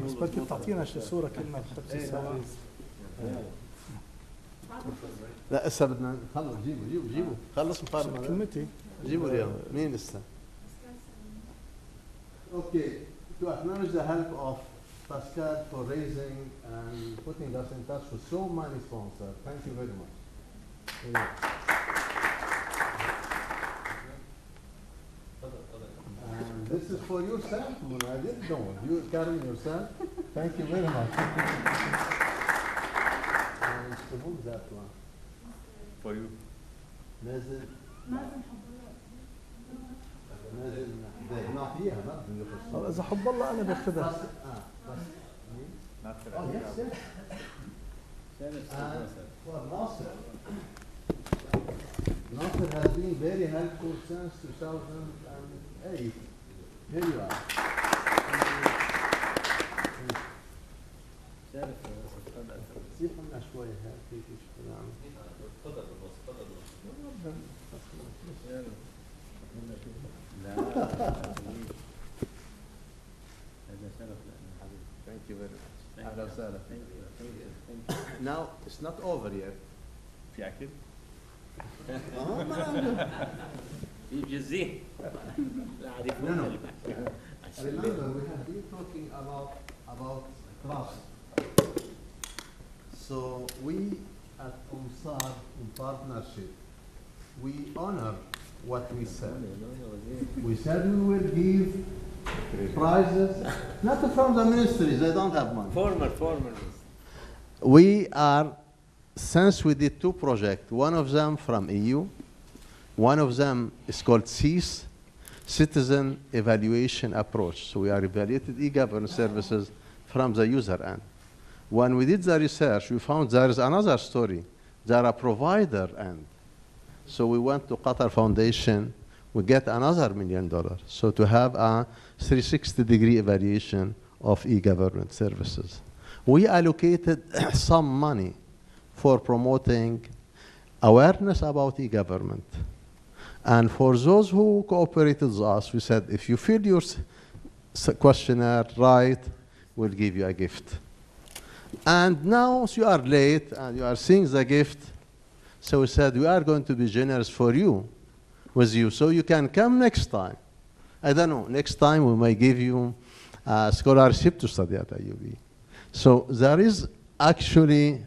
S2: بس بدك تعطينا صورة كلنا بخمس ساعات.
S10: لا هسه بدنا خلص جيبوا خلص مقارنة
S2: كلمتي
S10: جيبوا اليوم مين لسه؟ Okay, to acknowledge the help of Pascal for raising and putting us in touch with so many sponsors. Thank you very much. And this is for yourself. I didn't know. You carry yourself. Thank you very much. And to whom that one?
S4: For you.
S10: نازل نازل نعطيها ما بدنا نخسر.
S2: إذا حب الله أنا باخذها.
S10: Oh, yes, yes. Well, Nasser has been very helpful since 2008. Here you are. سيبنا شوي هيك تفضل Thank you very much. أهلا وسهلا. Now it's not over yet.
S4: في أكل؟
S1: في جزيه.
S10: No, no. Remember, we have been talking about trust. So we at UMSAR in partnership, we honor what we said. We said we will give prizes, not from the ministries, they don't have money.
S1: Former.
S10: We are, since we did 2 projects, one of them from EU, one of them is called CEAS, Citizen Evaluation Approach. So we are evaluated e-government services from the user end. When we did the research, we found there is another story. There are provider end. So we went to Qatar Foundation, we get another $1 million. So to have a 360-degree evaluation of e-government services. We allocated some money for promoting awareness about e-government. And for those who cooperated with us, we said, if you fill your questionnaire right, we'll give you a gift. And now you are late and you are seeing the gift. So we said, we are going to be generous with you, so you can come next time. I don't know, next time we may give you a scholarship to study at IUB. So there is actually,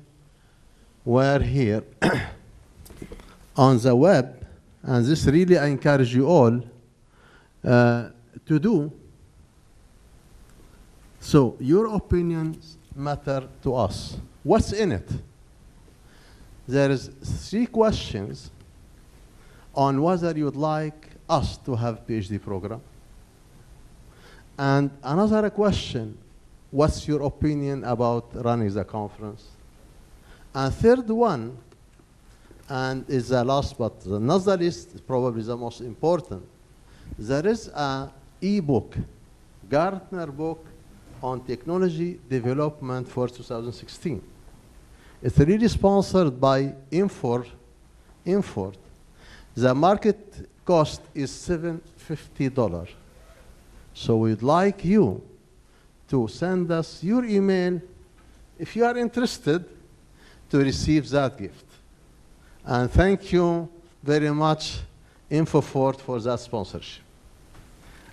S10: we're here on the web, and this really I encourage you all to do. So your opinions matter to us. What's in it? There is 3 questions on whether you would like us to have PhD program. And another question, what's your opinion about running the conference? And third one, and is the last but not the least, probably the most important, there is an e-book, Gartner book on technology development for 2016. It's really sponsored by Infor. The market cost is $750. So we'd like you to send us your email if you are interested to receive that gift. And thank you very much, Infofort, for that sponsorship.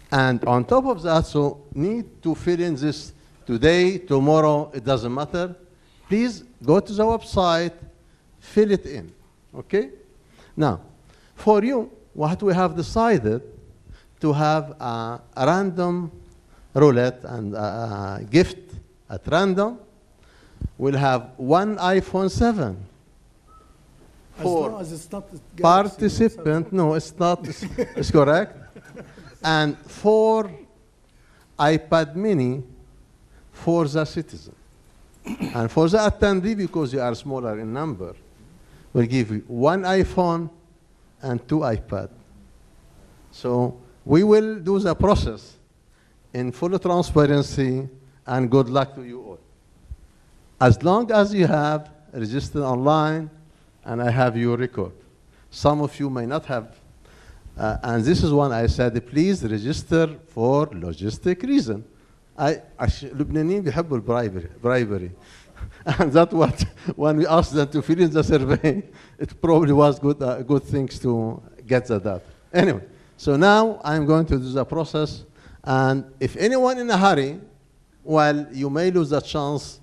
S10: And on top of that, so need to fill in this today, tomorrow, it doesn't matter. Please go to the website, fill it in, okay? Now, for you, what we have decided to have a random roulette and a gift at random. We'll have 1 iPhone 7 for
S2: as long as it's not
S10: participant. No, it's not. It's correct. And 4 iPad mini for the citizen. And for the attendee, because you are smaller in number, we'll give you 1 iPhone and 2 iPad. So we will do the process in full transparency, and good luck to you all. As long as you have registered online, and I have your record. Some of you may not have. And this is one I said, please register for logistic reason. Lebanese بيحبوا bribery. And that's what, when we asked them to fill in the survey, it probably was good things to get the data. Anyway, so now I'm going to do the process. And if anyone in a hurry, well, you may lose the chance,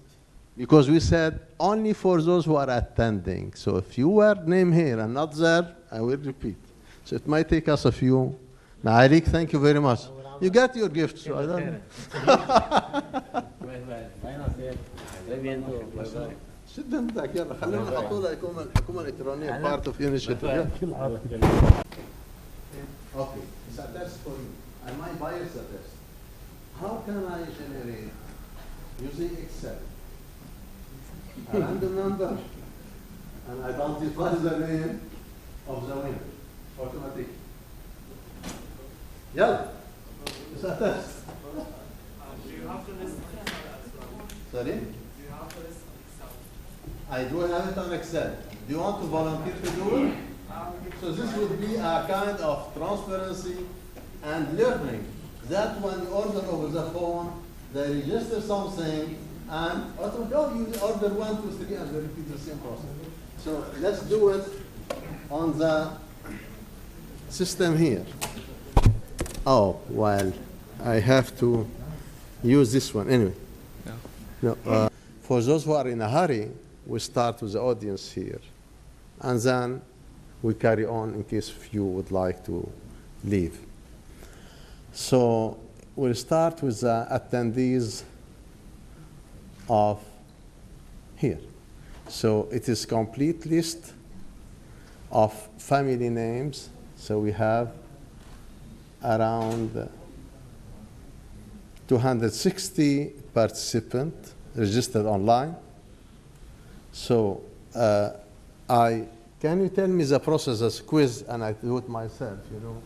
S10: because we said only for those who are attending. So if you were named here and not there, I will repeat. So it might take us a few. Ma'alik, thank you very much. You got your gift, so I don't know. شد انتك يلا خلينا نحطوا لها الحكومة الإلكترونية part of initiative. Okay, it's a test for you. I might bias the test. How can I generate using Excel a random number and identify the name of the winner automatically? Yeah, it's a test.
S11: Do you have to list on Excel as well?
S10: Sorry?
S11: Do you have to list on Excel?
S10: I do have it on Excel. Do you want to volunteer to do it? So this would be a kind of transparency and learning. That when you order over the phone, they register something and you order 1, 2, 3 and they repeat the same process. So let's do it on the system here. Oh, well, I have to use this one anyway. No, for those who are in a hurry, we start with the audience here. And then we carry on in case you would like to leave. So we'll start with the attendees of here. So it is complete list of family names. So we have around 260 participants registered online. So can you tell me the process as quiz, and I do it myself, you know?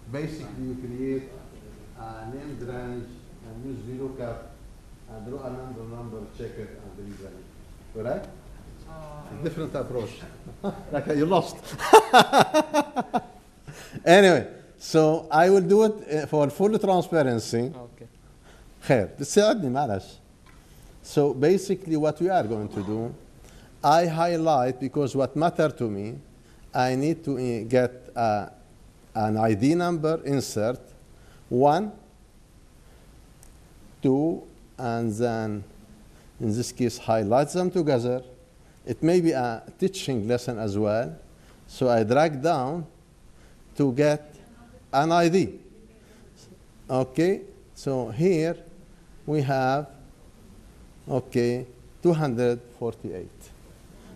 S10: Basically, you create a named range and use VLOOKUP and draw a number, check it, and release it. Correct? Different approach. Like you lost. Anyway, so I will do it for full transparency.
S6: Okay.
S10: خير تساعدني معلش. So basically what we are going to do, I highlight, because what matter to me, I need to get an ID number, insert 1, 2, and then in this case highlight them together. It may be a teaching lesson as well. So I drag down to get an ID. Okay, so here we have, okay, 248.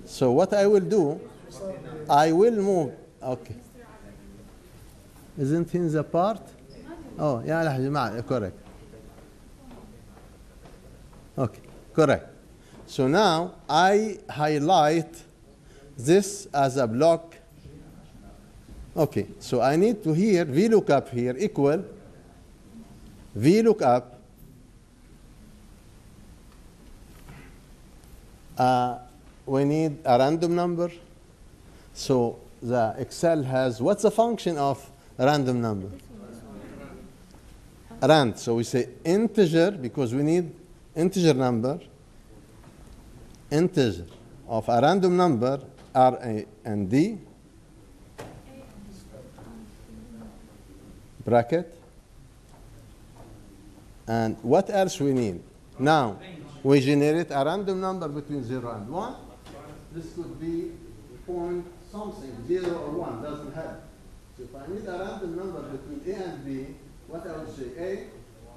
S10: So what I will do, I will move, okay. Isn't in the part? Oh, yeah, correct. Okay, correct. So now I highlight this as a block. Okay, so I need to here, VLOOKUP here equal VLOOKUP we need a random number. So the Excel has, what's the function of a random number? Rand, so we say integer, because we need integer number. Integer of a random number, R, A, and D. Bracket. And what else we need? Now, we generate a random number between 0 and 1. This could be point something, 0 or 1, doesn't have. So if I need a random number between A and B, what I would say, A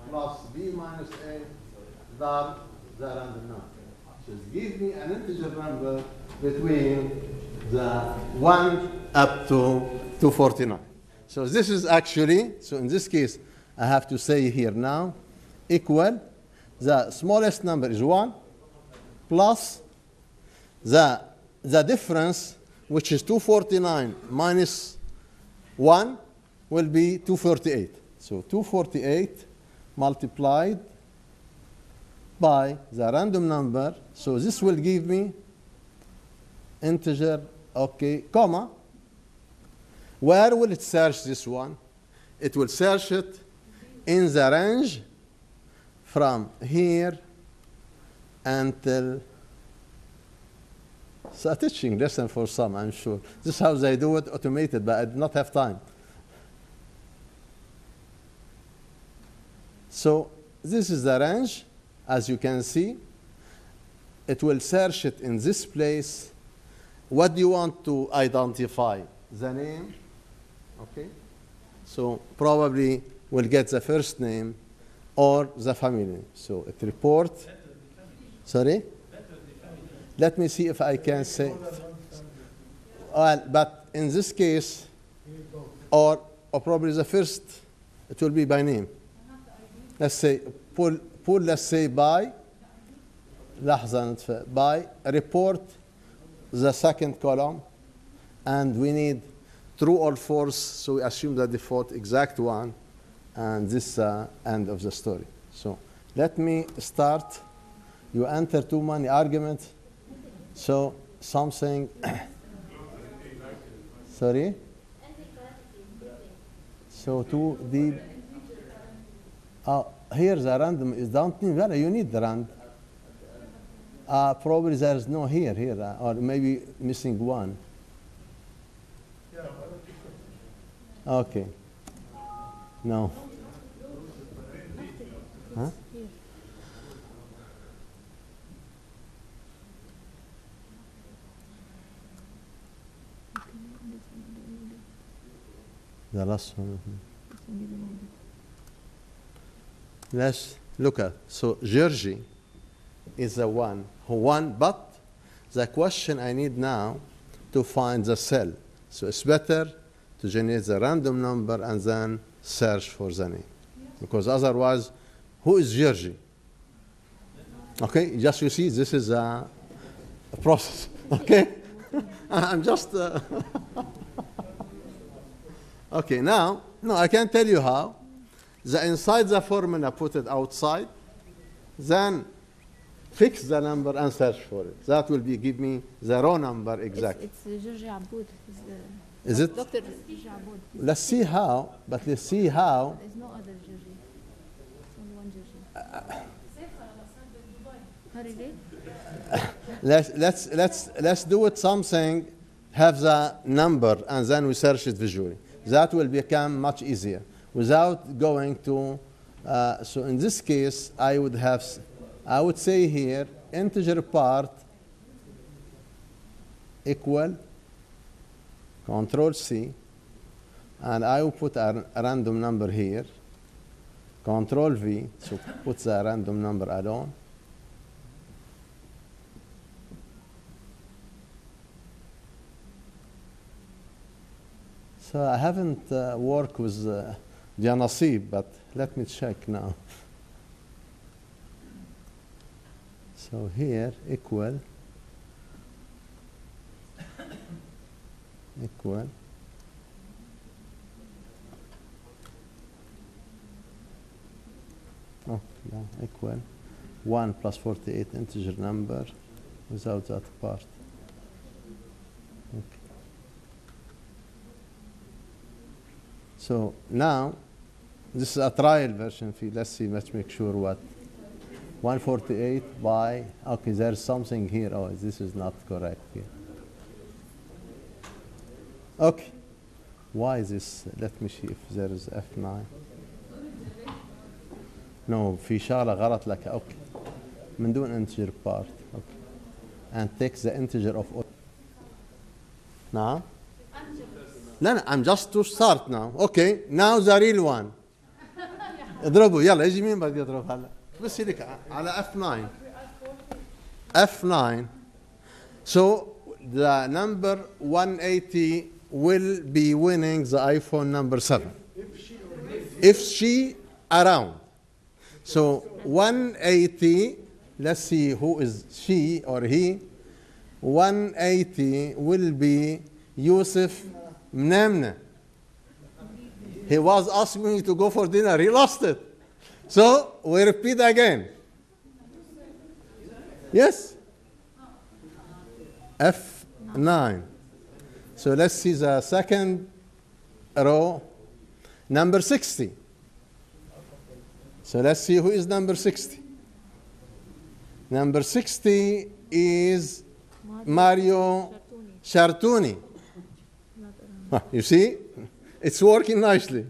S10: plus B minus A, that the random number. So give me an integer number between the 1 up to 249. So this is actually, so in this case, I have to say here now, equal, the smallest number is 1, plus the difference, which is 249 minus 1, will be 248. So 248 multiplied by the random number. So this will give me integer, okay, comma. Where will it search this one? It will search it in the range from here until, it's a teaching lesson for some, I'm sure. This is how they do it, automated, but I did not have time. So this is the range, as you can see. It will search it in this place. What do you want to identify? The name, okay? So probably we'll get the first name or the family name. So it report, sorry? Let me see if I can say, but in this case, or probably the first, it will be by name. Let's say, pull let's say by, by report the second column, and we need true or false, so we assume the default exact one, and this end of the story. So let me start. You enter too many arguments, so something, sorry? So too deep. Here the random is don't need value, you need the rand. Probably there's no here, or maybe missing one. Okay. No. Huh? The last one. Let's look at, so Georgie is the one who won, but the question I need now to find the cell. So it's better to generate the random number and then search for the name. Because otherwise, who is Georgie? Okay, just you see, this is a process, okay? I'm just, okay, now, no, I can tell you how. Inside the formula, put it outside, then fix the number and search for it. That will give me the raw number exactly.
S12: It's Georgie Aboud.
S10: Is it?
S12: Dr. Georgie Aboud.
S10: Let's see how, but let's see how.
S12: There's no other Georgie. It's only one Georgie.
S10: Let's do it something, have the number, and then we search it visually. That will become much easier without going to, so in this case, I would say here, integer part equal, Control C, and I will put a random number here, Control V, so put the random number alone. So I haven't worked with Janasib, but let me check now. So here, equal. Oh, yeah, equal. 1 plus 48 integer number without that part. Okay. So now, this is a trial version fee. Let's make sure what. 148 by, okay, there's something here. Oh, this is not correct here. Okay. Why is this? Let me see if there is F9. No, في شغلة غلط لك. Okay. من دون integer part. Okay. And take the integer of all. Now? No, I'm just to start now. Okay, now the real one. اضربوا يلا يجي مين بده يضرب هلا؟ بس لك على F9. F9. So the number 180 will be winning the iPhone number 7. If she around. So 180, let's see who is she or he. 180 will be Yusuf Mnemne. He was asking me to go for dinner. He lost it. So we repeat again. Yes? F9. 9. So let's see the second row, number 60. So let's see who is number 60. Number 60 is Mario Shartuni. You see? It's working nicely.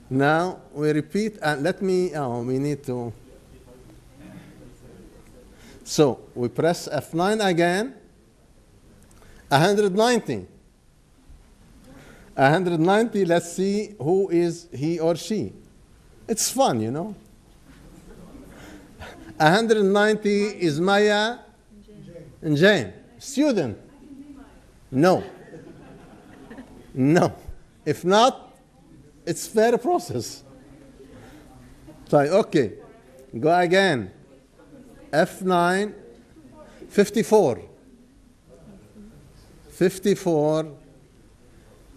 S10: Now we repeat, and we need to. So we press F9 again. 190. 190, let's see who is he or she. It's fun, you know. 190 is Maya and Jane. Student. No. No. If not, it's fair process. So, okay. Go again. F9, 54. 54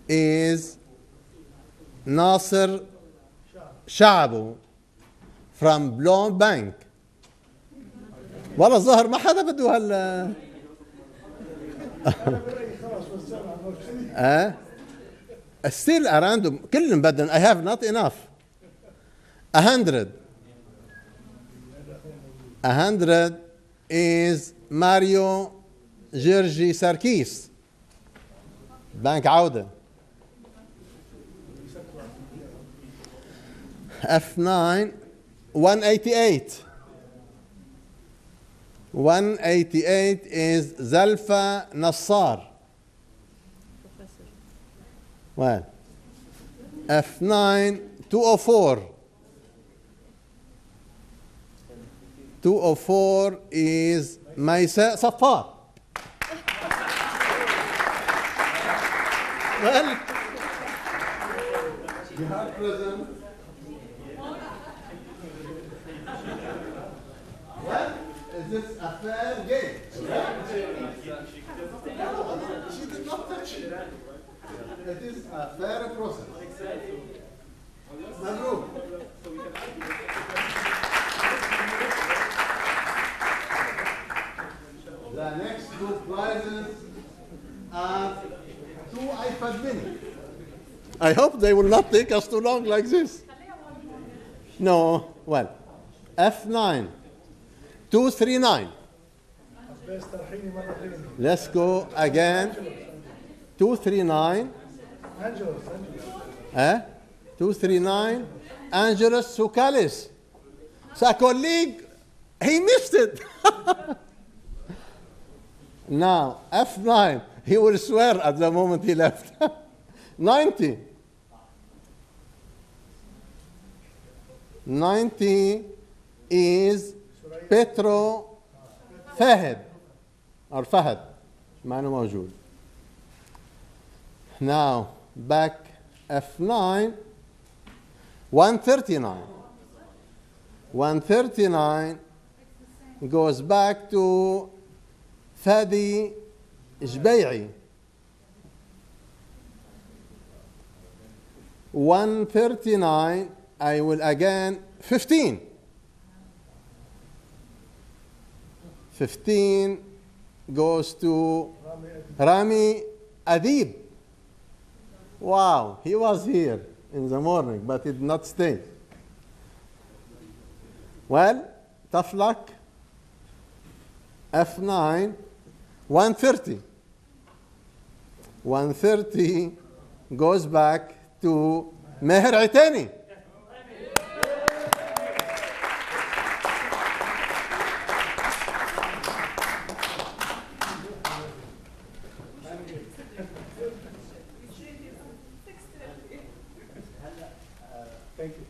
S10: is Nasser Shaabu from Broadband. والله الظاهر ما حدا بده هال still around كلهم بدهم. I have not enough. 100. 100 is Mario Georgi Sarkis. بنك عودة. F9, 188. 188 is Zalfa Nassar. Well, F9, 204. 204 is Maisa Safar. Well, you have present. Well, is this a fair game? She did not touch it. It is a fair process. Mabruk. The next two prizes are 2 iPad mini. I hope they will not take us too long like this. No, well, F9, 239. Let's go again. 239. 239. Angelus Soukalis. So a colleague, he missed it. Now, F9, he will swear at the moment he left. 90. 90 is Petro Fahad or Fahad. معنى موجود. Now, back F9, 139. 139 goes back to Fadi Jbei'i. 139, I will again, 15. 15 goes to Rami Adib. Wow, he was here in the morning, but he did not stay. Well, tough luck. F9, 130. 130 goes back to Meher Itani.
S2: Thank you.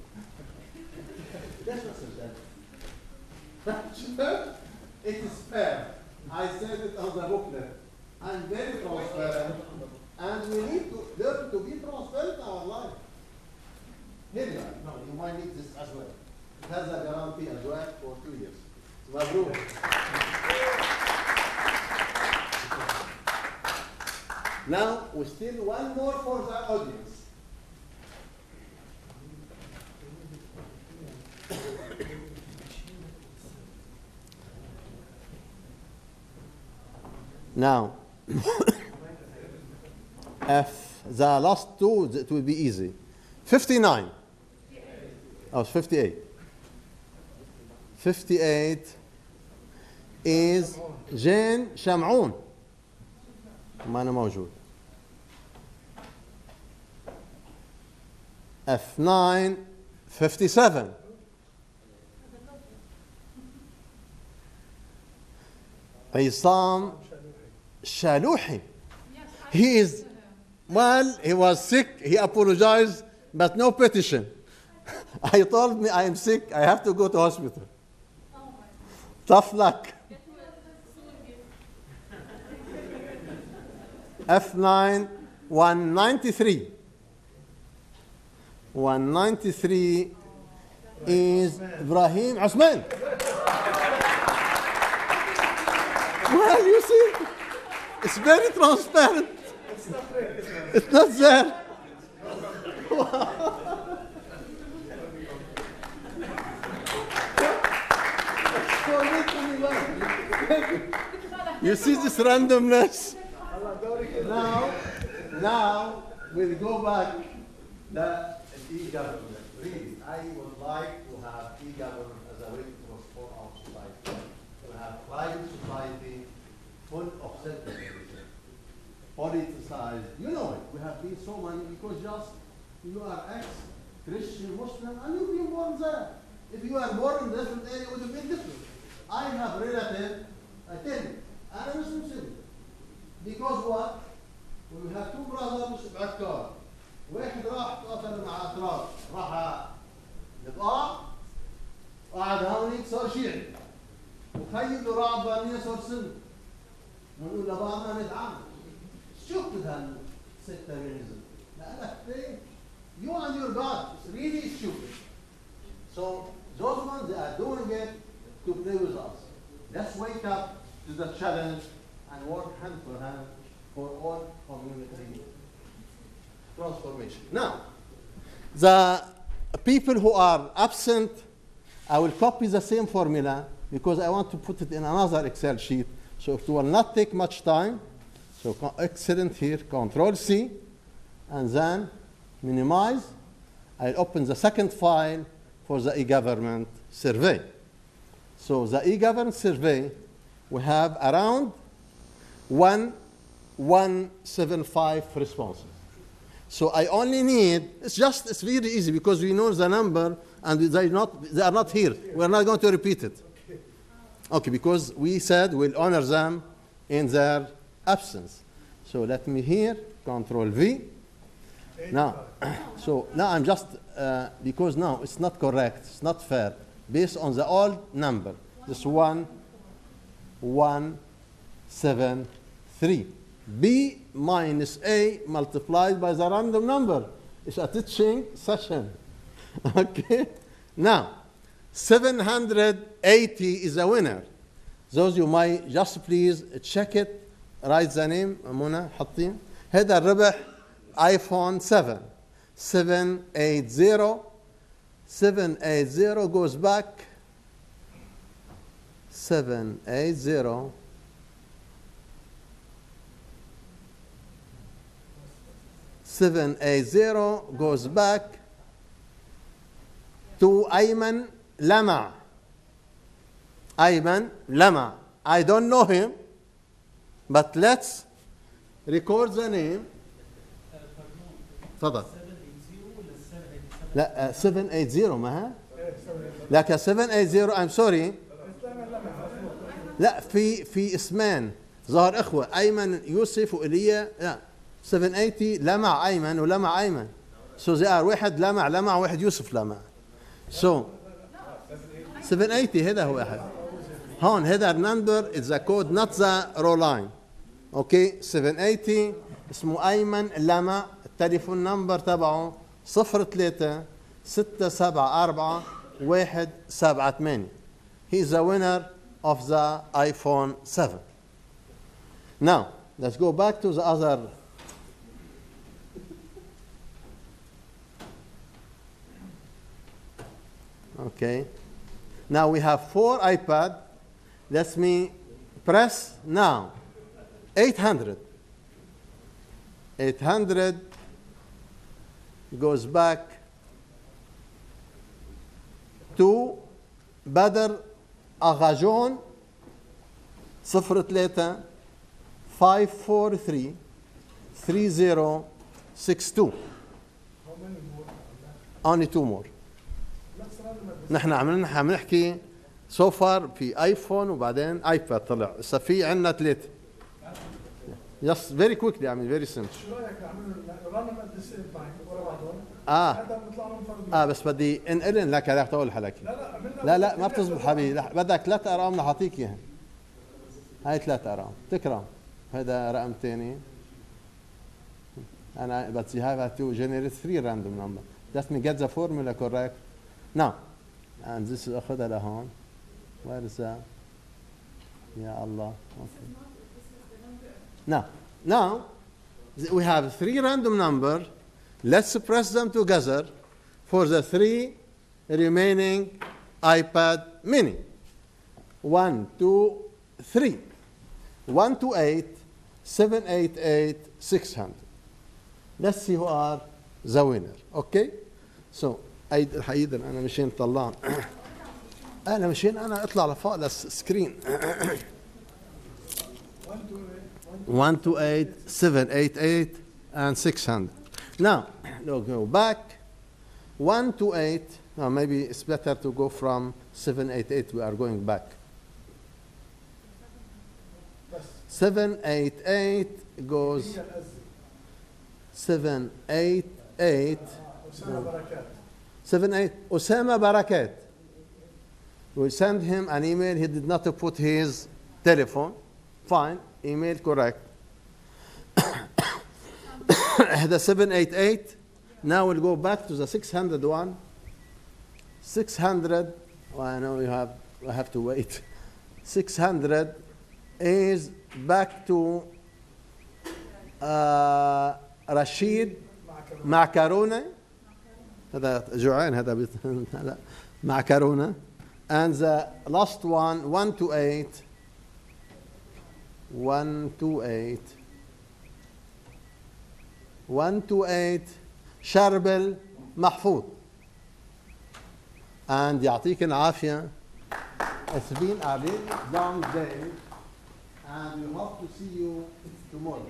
S10: It is fair. I said it on the booklet. I'm very transparent. And we need to learn to be transparent in our life. Here you are. No, you might need this as well. It has a guarantee as well for 2 years. Mabruk. Now, we still one more for the audience. Now, if the last two, it will be easy. 59. Oh, it's 58. 58 is جين شمعون. ما أنا موجود. F9, 57. عصام شالوحي. He is, well, he was sick, he apologized, but no petition. I told me I am sick, I have to go to hospital. Tough luck. F9, 193. 193 is Ibrahim Osman. Well, you see, it's very transparent. It's not there. You see this randomness? Now we'll go back the e-government. Really, I would like to have e-government as a way to transform our society. To have private society full of self-regulation, politicized. You know it. We have been so many because just you are ex-Christian Muslim and you've been born there. If you are born in a different area, it would have been different. I have relatives, I tell you, I'm a Muslim citizen. Because what? We have two brothers بعكار. واحد راح تقاتل مع أتراك، راح لقاء وقعد هونيك صار شيعي. وخيل له رعبانية صار سني. ونقول لبعضنا ندعم. Stupid sectarianism. You and your God, it's really stupid. So those ones, they are doing it to play with us. Let's wake up to the challenge and work hand for hand for all community transformation. Now, the people who are absent, I will copy the same formula because I want to put it in another Excel sheet. So it will not take much time. So excellent here, Control C, and then minimize. I'll open the second file for the e-government survey. So the e-government survey, we have around 175 responses. So I only need, it's very easy because we know the number and they are not here. We're not going to repeat it. Okay, because we said we'll honor them in their absence. So let me here, Control V. Now, so now I'm just, because now it's not correct, it's not fair. Based on the old number, this 173. B minus A multiplied by the random number. It's a teaching session. Okay? Now, 780 is a winner. Those you might just please check it. Write the name. منى حطين. هذا الربح iPhone 7. 780. 780 goes back. 780. 780 goes back to Ayman Lama. Ayman Lama. I don't know him, but let's record the name. تفضل. لا 780 ما ها؟ لكن 780 I'm sorry. لا في اسمان ظهر اخوه ايمن يوسف وايليا لا 780 لمع ايمن ولمع ايمن. So they are واحد لمع واحد يوسف لمع. So 780 هذا هو واحد. هون هذا النمبر is the code not the row line. Okay 780 اسمه ايمن لمع. التليفون نمبر تبعه 03 674 178. He is the winner of the iPhone 7. Now, let's go back to the other. Okay. Now we have 4 iPad. Let me press now. 800. 800 goes back to بدر أغاجون 03 543 3062. only 2 more. نحن عم نحكي so far في ايفون وبعدين ايباد طلع، هسه في عندنا 3. Yes, very quickly. I mean, very simple.
S2: شو رايك نعملهم run at the same time ورا بعضهم؟ هذا بنطلع لهم فرد.
S10: بس بدي انقلن لك هذاك تقول حلقي. لا ما بتزبط حبيبي، بدك 3 ارقام رح اعطيك اياها. هاي 3 ارقام تكرم. هذا رقم ثاني. أنا but you have to generate 3 random number. Let me get the formula correct. Now, and this is أخذها لهون. Where is that? يا الله. Okay. Now we have 3 random numbers. Let's press them together for the 3 remaining iPad mini. 1, 2, 3. 128, 788, 600. Let's see who are the winner. Okay? So حقيقة أنا مشان طلعن أنا مشان أنا أطلع لفوق للسكرين 128, 788, and 600. Now, go back. 128. Now, maybe it's better to go from 788. We are going back. 788 goes 788. 78. Osama Barakat. We send him an email. He did not put his telephone. Fine. Email correct. The 788. Now we'll go back to the 600 one. 600. Well, I know I have to wait. 600 is back to Rashid Macaroni. هذا جوعان هذا Macaroni. And the last one 128. 128 شربل محفوظ. And يعطيك العافية. It's been a really long day and we hope to see you tomorrow.